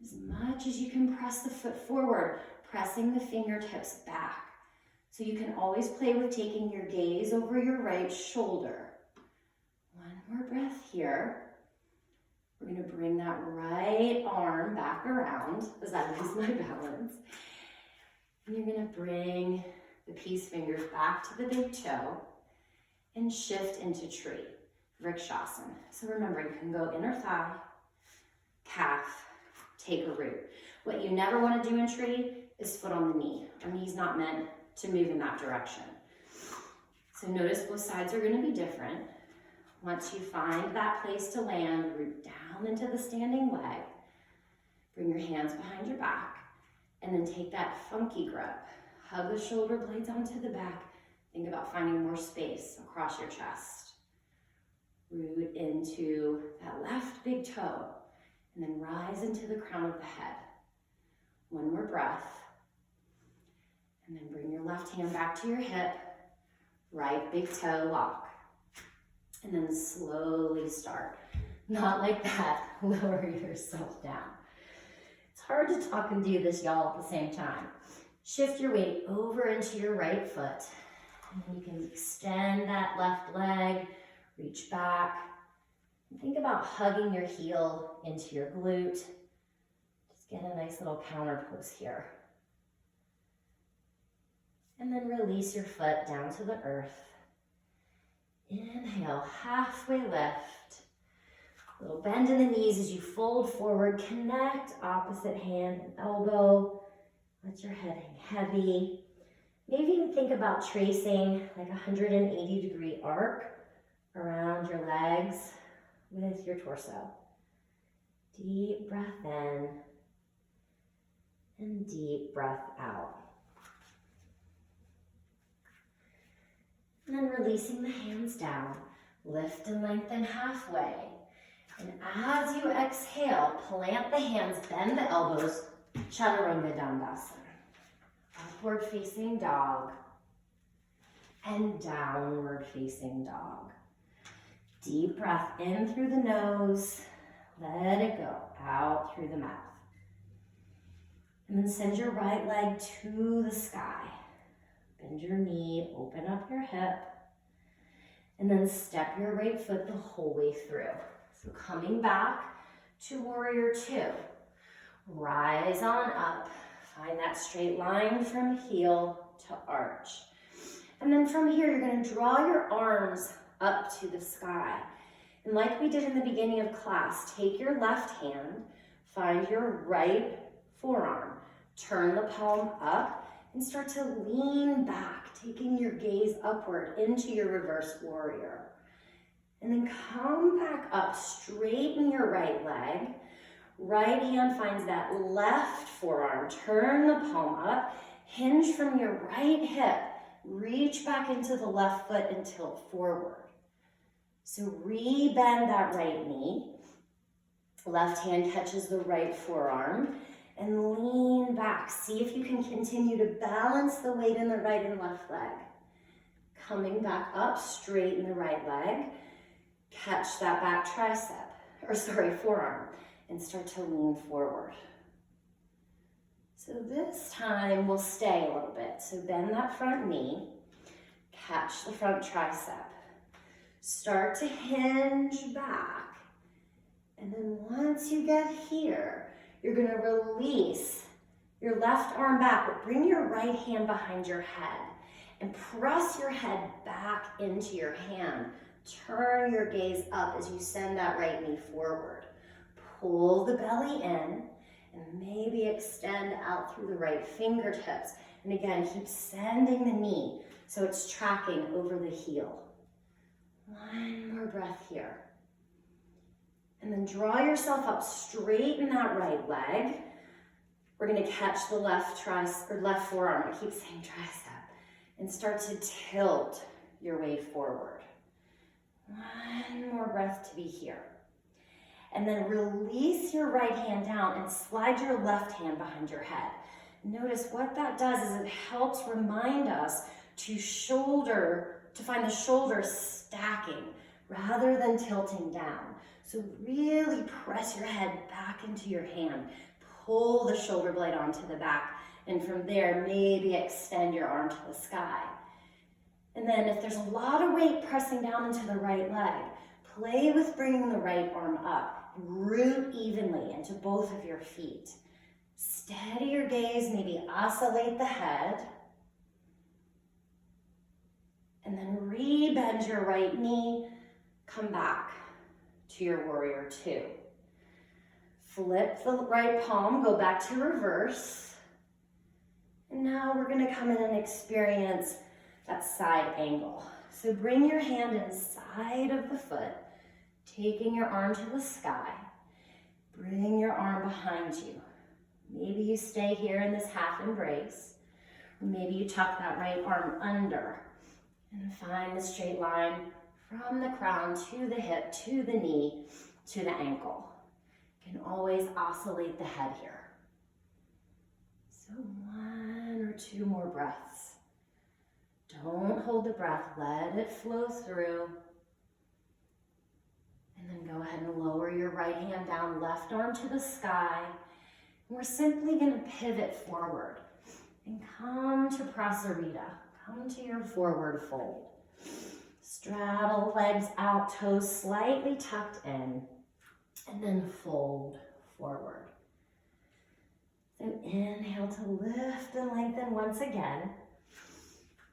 As much as you can press the foot forward, pressing the fingertips back. So you can always play with taking your gaze over your right shoulder. One more breath here. We're gonna bring that right arm back around as I lose my balance. And you're gonna bring the peace fingers back to the big toe and shift into tree, Vrikshasana. So remember, you can go inner thigh, calf, take a root. What you never wanna do in tree is foot on the knee. Our knee's not meant to move in that direction. So notice both sides are gonna be different. Once you find that place to land, root down into the standing leg. Bring your hands behind your back, and then take that funky grip. Hug the shoulder blades onto the back. Think about finding more space across your chest. Root into that left big toe, and then rise into the crown of the head. One more breath. And then bring your left hand back to your hip, right big toe lock. And then slowly start. Not like that, lower yourself down. It's hard to talk and do this, y'all, at the same time. Shift your weight over into your right foot. And then you can extend that left leg, reach back. And think about hugging your heel into your glute. Just get a nice little counter pose here. And then release your foot down to the earth. Inhale, halfway lift. Little bend in the knees as you fold forward. Connect opposite hand and elbow. Let your head hang heavy. Maybe even think about tracing like a 180-degree arc around your legs with your torso. Deep breath in and deep breath out. And then releasing the hands down, lift and lengthen halfway. And as you exhale, plant the hands, bend the elbows, Chaturanga Dandasana. Upward facing dog and downward facing dog. Deep breath in through the nose, let it go out through the mouth. And then send your right leg to the sky. Bend your knee, open up your hip, and then step your right foot the whole way through. So coming back to Warrior Two. Rise on up. Find that straight line from heel to arch. And then from here, you're going to draw your arms up to the sky. And like we did in the beginning of class, take your left hand, find your right forearm, turn the palm up, and start to lean back, taking your gaze upward into your reverse warrior. And then come back up, straighten your right leg. Right hand finds that left forearm. Turn the palm up, hinge from your right hip. Reach back into the left foot and tilt forward. So re-bend that right knee. Left hand catches the right forearm. And lean back. See if you can continue to balance the weight in the right and left leg. Coming back up, straighten the right leg. Catch that back forearm, and start to lean forward. So this time we'll stay a little bit. So bend that front knee, catch the front tricep. Start to hinge back. And then once you get here, you're gonna release your left arm back, but bring your right hand behind your head and press your head back into your hand. Turn your gaze up as you send that right knee forward. Pull the belly in and maybe extend out through the right fingertips. And again, keep sending the knee so it's tracking over the heel. One more breath here. And then draw yourself up, straighten that right leg. We're gonna catch the left forearm. I keep saying tricep. And start to tilt your way forward. One more breath to be here. And then release your right hand down and slide your left hand behind your head. Notice what that does is it helps remind us to find the shoulders stacking rather than tilting down. So really press your head back into your hand. Pull the shoulder blade onto the back. And from there, maybe extend your arm to the sky. And then if there's a lot of weight pressing down into the right leg, play with bringing the right arm up. Root evenly into both of your feet. Steady your gaze, maybe oscillate the head. And then re-bend your right knee. Come back to your warrior two. Flip the right palm, go back to reverse. And now we're gonna come in and experience that side angle. So bring your hand inside of the foot, taking your arm to the sky. Bring your arm behind you. Maybe you stay here in this half embrace. Or maybe you tuck that right arm under and find the straight line from the crown to the hip, to the knee, to the ankle. You can always oscillate the head here. So one or two more breaths. Don't hold the breath, let it flow through. And then go ahead and lower your right hand down, left arm to the sky. And we're simply gonna pivot forward and come to Prasarita. Come to your forward fold. Straddle legs out, toes slightly tucked in, and then fold forward. So inhale to lift and lengthen once again.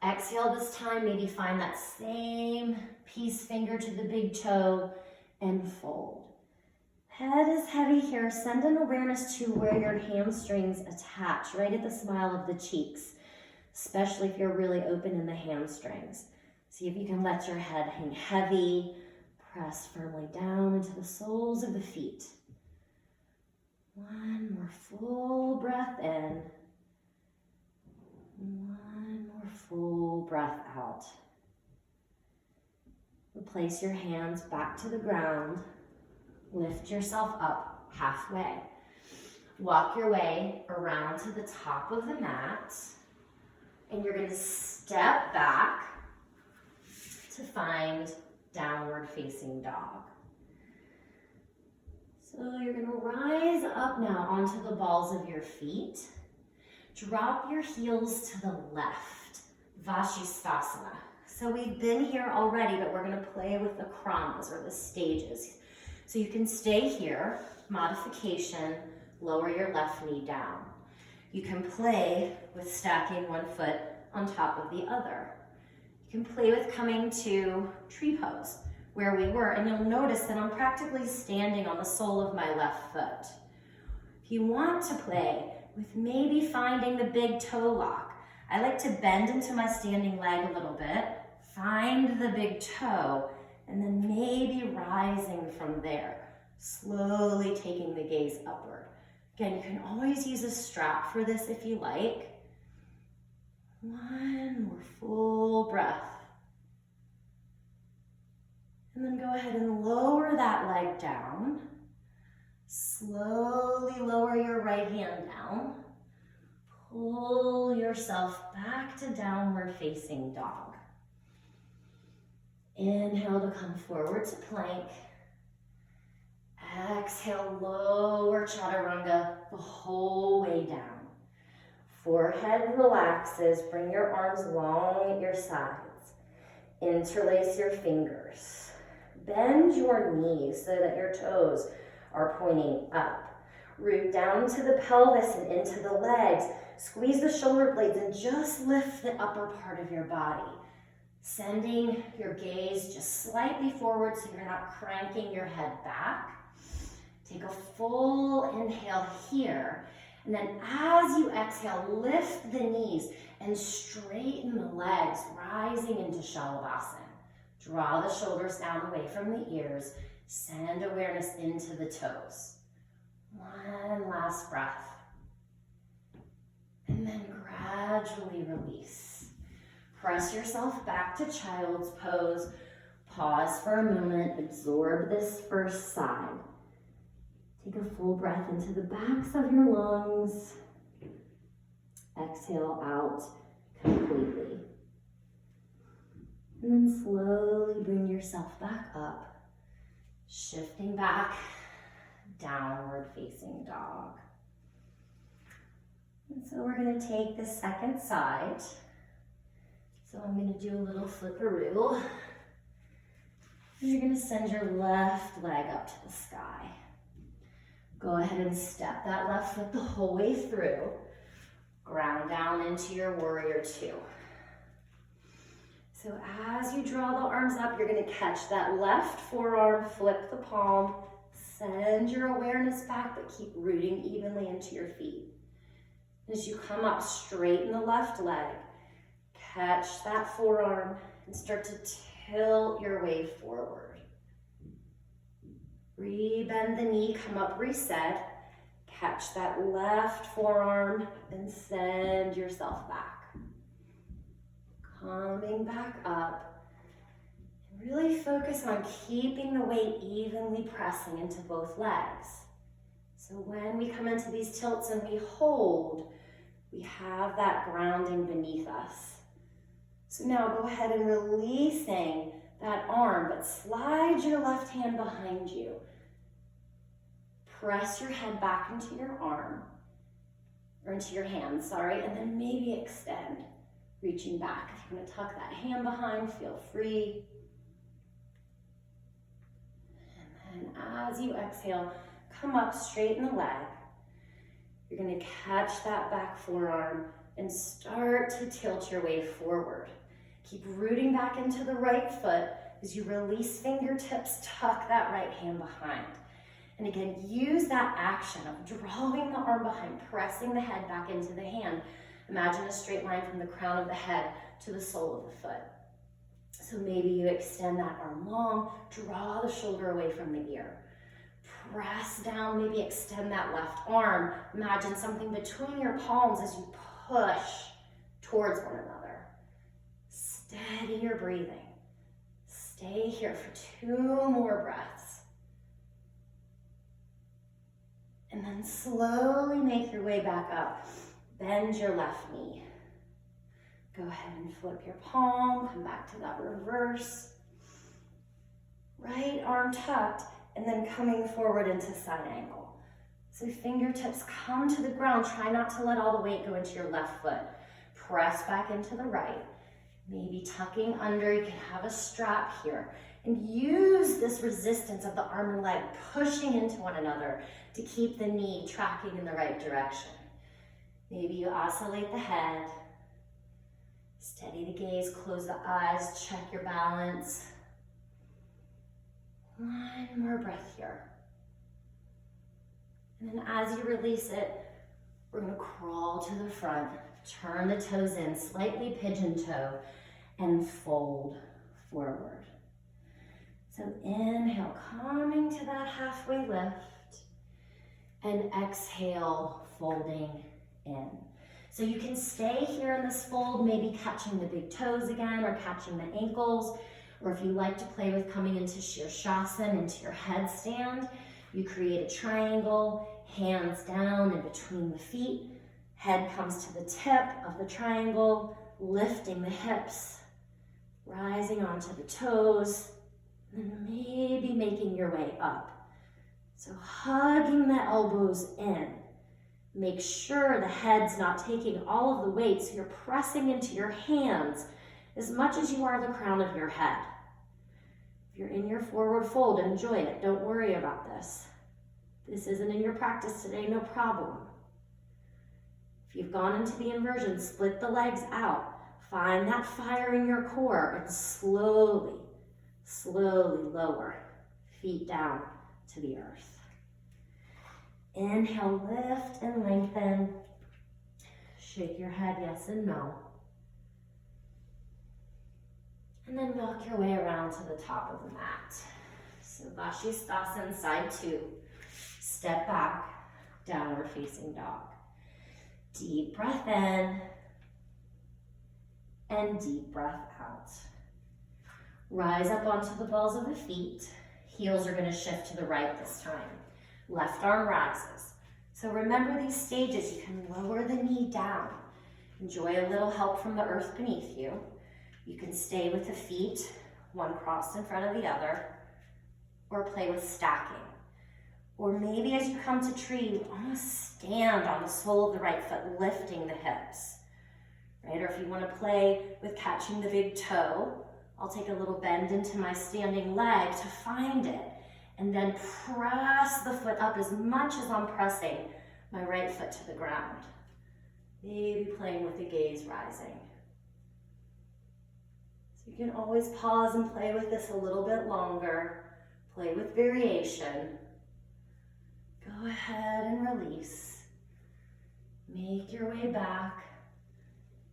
Exhale this time, maybe find that same peace finger to the big toe and fold. Head is heavy here. Send an awareness to where your hamstrings attach, right at the smile of the cheeks, especially if you're really open in the hamstrings. See if you can let your head hang heavy. Press firmly down into the soles of the feet. One more full breath in. One more full breath out. Place your hands back to the ground. Lift yourself up halfway. Walk your way around to the top of the mat. And you're going to step back to find downward facing dog. So you're going to rise up now onto the balls of your feet. Drop your heels to the left, Vashisthasana. So we've been here already, but we're going to play with the kramas or the stages. So you can stay here, modification, lower your left knee down. You can play with stacking one foot on top of the other. You can play with coming to tree pose, where we were, and you'll notice that I'm practically standing on the sole of my left foot. If you want to play with maybe finding the big toe lock, I like to bend into my standing leg a little bit, find the big toe, and then maybe rising from there, slowly taking the gaze upward. Again, you can always use a strap for this if you like. One more full breath. And then go ahead and lower that leg down. Slowly lower your right hand down. Pull yourself back to downward facing dog. Inhale to come forward to plank. Exhale, lower chaturanga the whole way down. Forehead relaxes, bring your arms long at your sides. Interlace your fingers. Bend your knees so that your toes are pointing up. Root down to the pelvis and into the legs. Squeeze the shoulder blades and just lift the upper part of your body. Sending your gaze just slightly forward so you're not cranking your head back. Take a full inhale here. And then as you exhale, lift the knees and straighten the legs, rising into Shalabhasana. Draw the shoulders down away from the ears. Send awareness into the toes. One last breath. And then gradually release. Press yourself back to child's pose. Pause for a moment. Absorb this first side. Take a full breath into the backs of your lungs. Exhale out completely. And then slowly bring yourself back up, shifting back, downward facing dog. And so we're going to take the second side. So I'm going to do a little flipperoo. And you're going to send your left leg up to the sky. Go ahead and step that left foot the whole way through. Ground down into your warrior two. So as you draw the arms up, you're going to catch that left forearm, flip the palm, send your awareness back, but keep rooting evenly into your feet. As you come up, straighten the left leg, catch that forearm, and start to tilt your way forward. Rebend the knee, come up, reset. Catch that left forearm and send yourself back. Coming back up. And really focus on keeping the weight evenly pressing into both legs. So when we come into these tilts and we hold, we have that grounding beneath us. So now go ahead and releasing that arm, but slide your left hand behind you. Press your head back into your arm, or into your hand, sorry, and then maybe extend, reaching back. If you want to tuck that hand behind, feel free. And then as you exhale, come up, straighten the leg. You're going to catch that back forearm and start to tilt your way forward. Keep rooting back into the right foot. As you release fingertips, tuck that right hand behind. And again, use that action of drawing the arm behind, pressing the head back into the hand. Imagine a straight line from the crown of the head to the sole of the foot. So maybe you extend that arm long, draw the shoulder away from the ear. Press down, maybe extend that left arm. Imagine something between your palms as you push towards one another. Steady your breathing. Stay here for 2 more breaths. And then slowly make your way back up. Bend your left knee. Go ahead and flip your palm, come back to that reverse. Right arm tucked, and then coming forward into side angle. So fingertips come to the ground. Try not to let all the weight go into your left foot. Press back into the right. Maybe tucking under, you can have a strap here. And use this resistance of the arm and leg pushing into one another to keep the knee tracking in the right direction. Maybe you oscillate the head. Steady the gaze, close the eyes, check your balance. 1 more breath here. And then as you release it, we're going to crawl to the front, turn the toes in, slightly pigeon toe, and fold forward. So inhale, coming to that halfway lift, and exhale, folding in. So you can stay here in this fold, maybe catching the big toes again, or catching the ankles, or if you like to play with coming into Shirshasana, into your headstand, you create a triangle, hands down in between the feet, head comes to the tip of the triangle, lifting the hips, rising onto the toes, and maybe making your way up. So hugging the elbows in. Make sure the head's not taking all of the weight, so you're pressing into your hands as much as you are the crown of your head. If you're in your forward fold, enjoy it. Don't worry about this. This isn't in your practice today, no problem. If you've gone into the inversion, split the legs out. Find that fire in your core and slowly, slowly lower feet down to the earth. Inhale, lift and lengthen. Shake your head, yes and no. And then walk your way around to the top of the mat. So Vashisthasana, side 2. Step back, downward facing dog. Deep breath in and deep breath out. Rise up onto the balls of the feet. Heels are going to shift to the right this time. Left arm rises. So remember these stages, you can lower the knee down. Enjoy a little help from the earth beneath you. You can stay with the feet, one crossed in front of the other, or play with stacking. Or maybe as you come to tree, you almost stand on the sole of the right foot, lifting the hips, right? Or if you want to play with catching the big toe, I'll take a little bend into my standing leg to find it, and then press the foot up as much as I'm pressing my right foot to the ground. Maybe playing with the gaze rising. So you can always pause and play with this a little bit longer. Play with variation. Go ahead and release. Make your way back.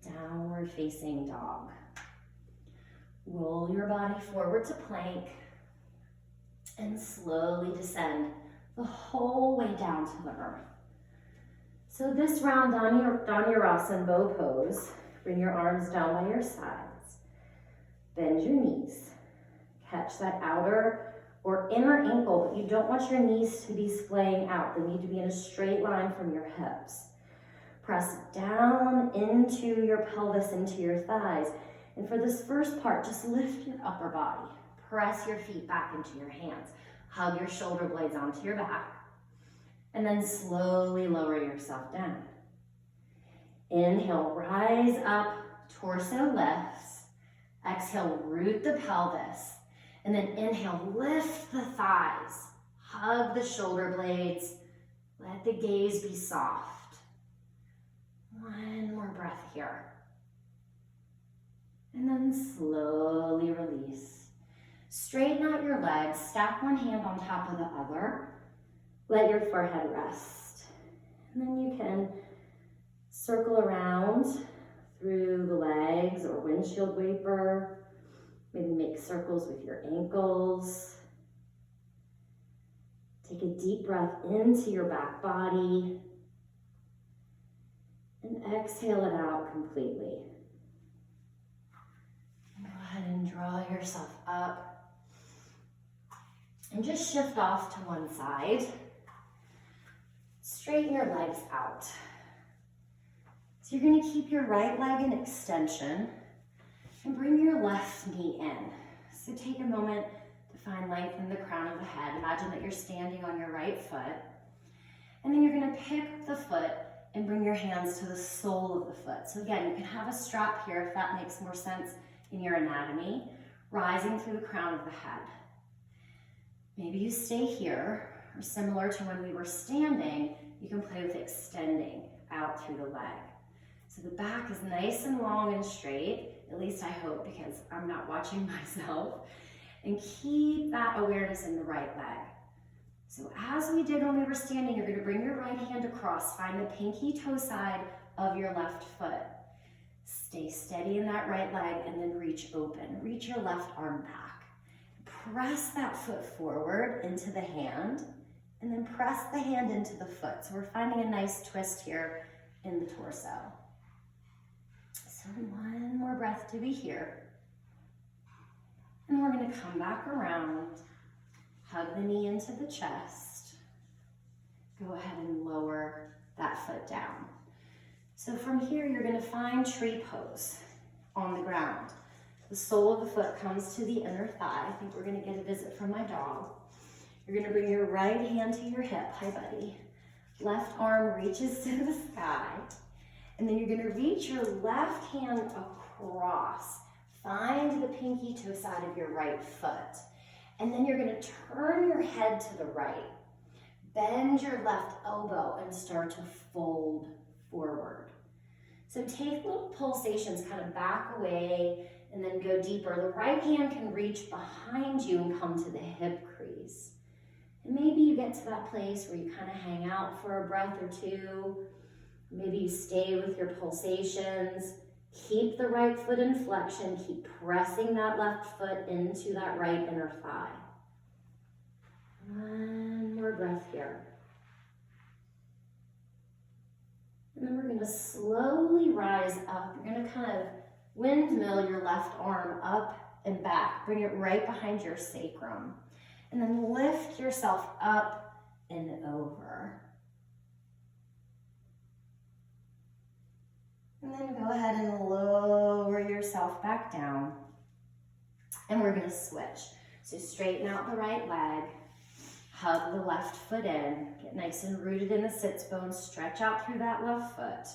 Downward facing dog. Roll your body forward to plank and slowly descend the whole way down to the earth. So this round, Dhanurasana, bow pose. Bring your arms down by your sides. Bend your knees. Catch that outer or inner ankle, but you don't want your knees to be splaying out. They need to be in a straight line from your hips. Press down into your pelvis, into your thighs. And for this first part, just lift your upper body. Press your feet back into your hands. Hug your shoulder blades onto your back. And then slowly lower yourself down. Inhale, rise up, torso lifts. Exhale, root the pelvis. And then inhale, lift the thighs. Hug the shoulder blades. Let the gaze be soft. One more breath here. And then slowly release. Straighten out your legs. Stack one hand on top of the other. Let your forehead rest. And then you can circle around through the legs or windshield wiper. Maybe make circles with your ankles. Take a deep breath into your back body. And exhale it out completely. And go ahead and draw yourself up. And just shift off to one side. Straighten your legs out. So you're going to keep your right leg in extension and bring your left knee in. So take a moment to find length in the crown of the head. Imagine that you're standing on your right foot. And then you're going to pick up the foot and bring your hands to the sole of the foot. So again, you can have a strap here if that makes more sense in your anatomy, rising through the crown of the head. Maybe you stay here, or similar to when we were standing, you can play with extending out through the leg. So the back is nice and long and straight, at least I hope, because I'm not watching myself. And keep that awareness in the right leg. So as we did when we were standing, you're going to bring your right hand across, find the pinky toe side of your left foot. Stay steady in that right leg and then reach open. Reach your left arm back. Press that foot forward into the hand and then press the hand into the foot. So we're finding a nice twist here in the torso. So one more breath to be here. And we're going to come back around. Hug the knee into the chest. Go ahead and lower that foot down. So from here, you're going to find tree pose on the ground. The sole of the foot comes to the inner thigh. I think we're going to get a visit from my dog. You're going to bring your right hand to your hip. Hi, buddy. Left arm reaches to the sky. And then you're going to reach your left hand across. Find the pinky toe side of your right foot. And then you're going to turn your head to the right. Bend your left elbow and start to fold forward. So take little pulsations, kind of back away and then go deeper. The right hand can reach behind you and come to the hip crease. And maybe you get to that place where you kind of hang out for a breath or two. Maybe you stay with your pulsations. Keep the right foot in flexion. Keep pressing that left foot into that right inner thigh. One more breath here. And then we're going to slowly rise up. You're going to kind of windmill your left arm up and back. Bring it right behind your sacrum. And then lift yourself up and over. And then go ahead and lower yourself back down. And we're going to switch. So straighten out the right leg. Hug the left foot in. Get nice and rooted in the sits bones. Stretch out through that left foot.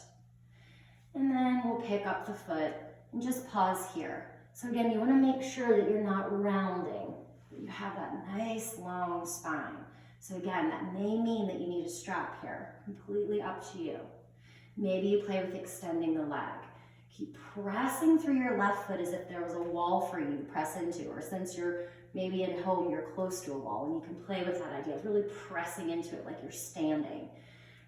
And then we'll pick up the foot and just pause here. So again, you want to make sure that you're not rounding. That you have that nice long spine. So again, that may mean that you need a strap here. Completely up to you. Maybe you play with extending the leg. Keep pressing through your left foot as if there was a wall for you to press into, or since you're maybe at home, you're close to a wall, and you can play with that idea of really pressing into it like you're standing.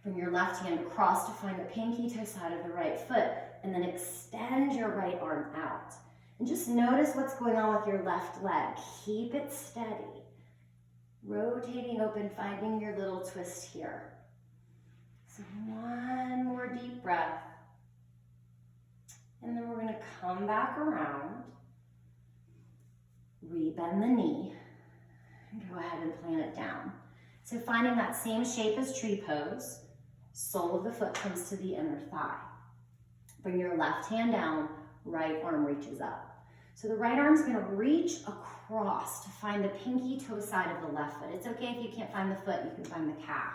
Bring your left hand across to find the pinky toe side of the right foot, and then extend your right arm out. And just notice what's going on with your left leg. Keep it steady. Rotating open, finding your little twist here. So one more deep breath. And then we're going to come back around. Rebend the knee. And go ahead and plant it down. So finding that same shape as tree pose. Sole of the foot comes to the inner thigh. Bring your left hand down. Right arm reaches up. So the right arm's going to reach across to find the pinky toe side of the left foot. It's okay if you can't find the foot, you can find the calf.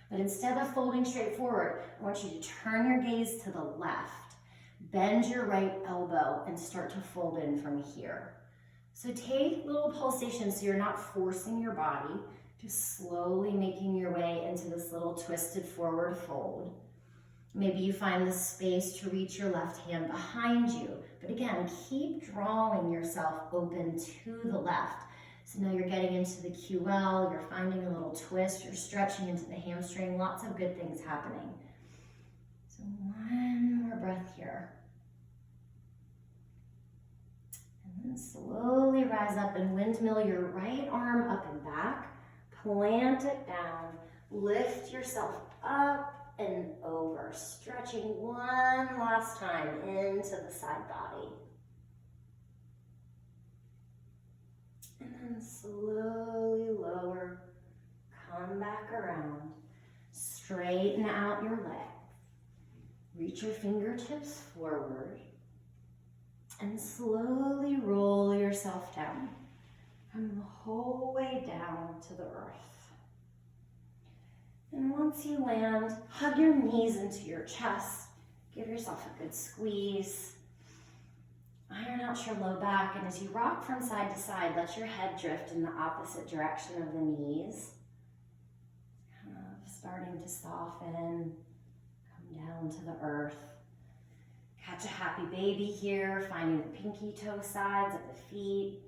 But instead of folding straight forward, I want you to turn your gaze to the left. Bend your right elbow and start to fold in from here. So take little pulsations so you're not forcing your body, just slowly making your way into this little twisted forward fold. Maybe you find the space to reach your left hand behind you. But again, keep drawing yourself open to the left. So now you're getting into the QL, you're finding a little twist, you're stretching into the hamstring, lots of good things happening. So one more breath here. And then slowly rise up and windmill your right arm up and back. Plant it down, lift yourself up and over, stretching one last time into the side body. And then slowly lower, come back around, straighten out your leg. Reach your fingertips forward and slowly roll yourself down. Come the whole way down to the earth. And once you land, hug your knees into your chest. Give yourself a good squeeze. Iron out your low back, and as you rock from side to side, let your head drift in the opposite direction of the knees. Kind of starting to soften, come down to the earth. Catch a happy baby here, finding the pinky toe sides of the feet.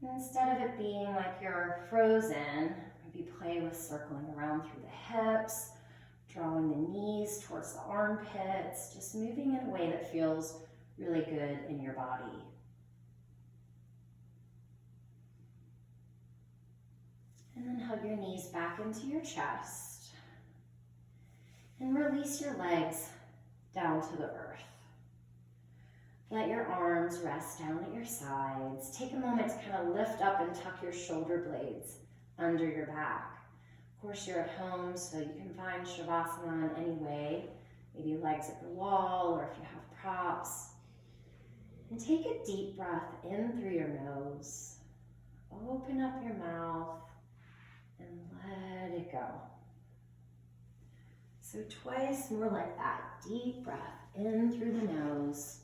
And instead of it being like you're frozen, maybe play with circling around through the hips, drawing the knees towards the armpits, just moving in a way that feels really good in your body. And then hug your knees back into your chest. And release your legs down to the earth. Let your arms rest down at your sides. Take a moment to kind of lift up and tuck your shoulder blades under your back. Of course, you're at home, so you can find Shavasana in any way. Maybe legs at the wall, or if you have props. And take a deep breath in through your nose. Open up your mouth and let it go. So twice more like that. Deep breath in through the nose.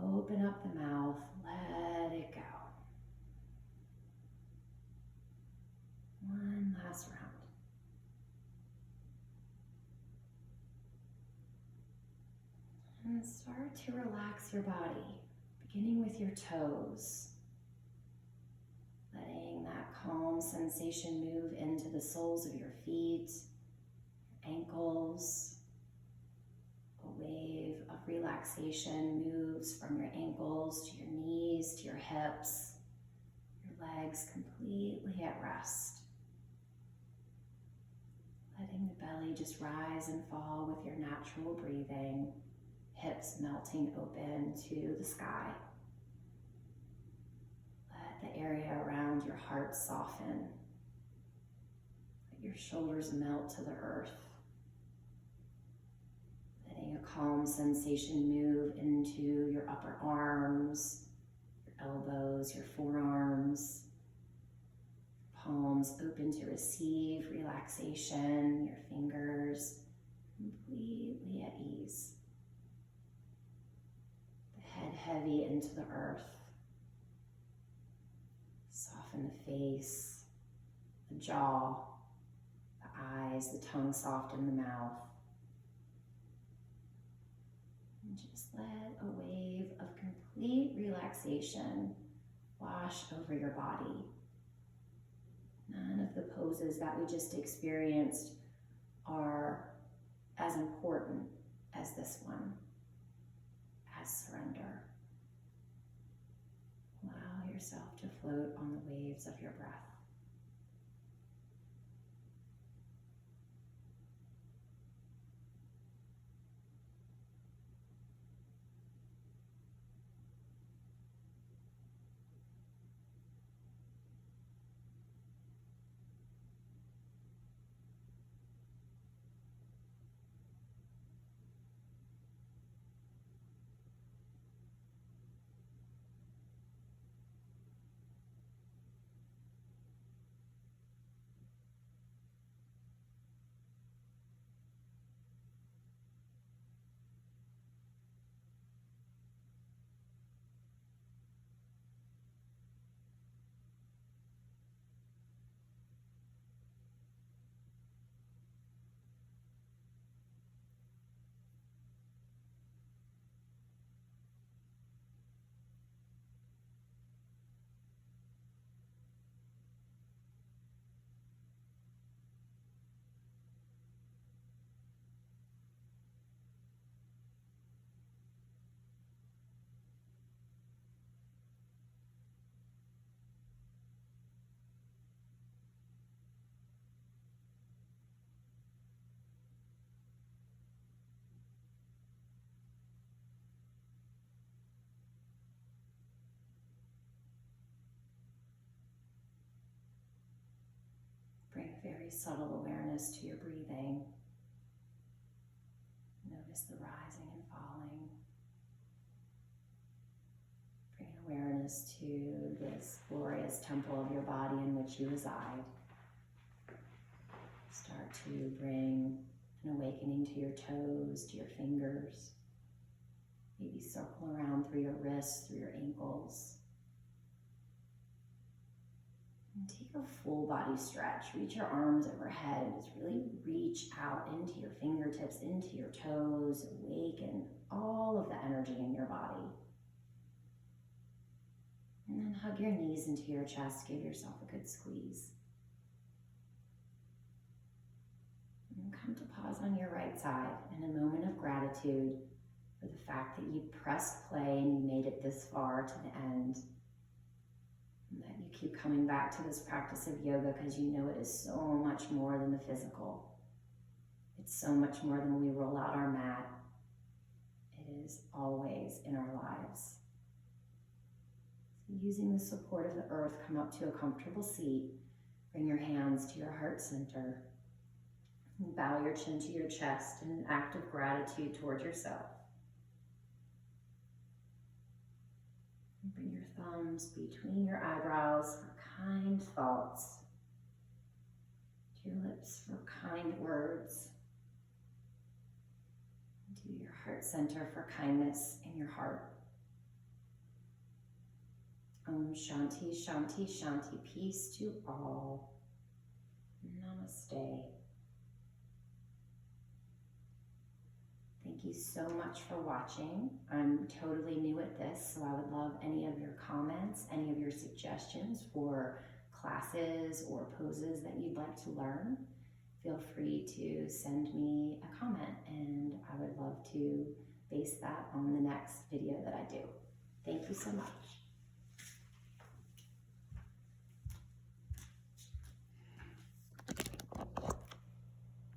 Open up the mouth, let it go. One last round. And start to relax your body, beginning with your toes. Letting that calm sensation move into the soles of your feet, ankles. A wave of relaxation moves from your ankles to your knees, to your hips, your legs completely at rest. Letting the belly just rise and fall with your natural breathing, hips melting open to the sky. Let the area around your heart soften. Let your shoulders melt to the earth. Letting a calm sensation move into your upper arms, your elbows, your forearms. Palms open to receive relaxation, your fingers completely at ease. The head heavy into the earth. Soften the face, the jaw, the eyes, the tongue soft in the mouth. And just let a wave of complete relaxation wash over your body. None of the poses that we just experienced are as important as this one, as surrender. Allow yourself to float on the waves of your breath. Bring very subtle awareness to your breathing. Notice the rising and falling. Bring awareness to this glorious temple of your body in which you reside. Start to bring an awakening to your toes, to your fingers. Maybe circle around through your wrists, through your ankles. And take a full body stretch. Reach your arms overhead and just really reach out into your fingertips, into your toes. Awaken all of the energy in your body. And then hug your knees into your chest. Give yourself a good squeeze. And come to pause on your right side in a moment of gratitude for the fact that you pressed play and you made it this far to the end. And that you keep coming back to this practice of yoga because you know it is so much more than the physical. It's so much more than we roll out our mat. It is always in our lives. So using the support of the earth, come up to a comfortable seat. Bring your hands to your heart center. And bow your chin to your chest in an act of gratitude towards yourself. Bring your thumbs between your eyebrows for kind thoughts, to your lips for kind words, and to your heart center for kindness in your heart. Om Shanti, Shanti, Shanti. Peace to all. Namaste. Thank you so much for watching. I'm totally new at this, so I would love any of your comments, any of your suggestions for classes or poses that you'd like to learn, feel free to send me a comment, and I would love to base that on the next video that I do. Thank you so much.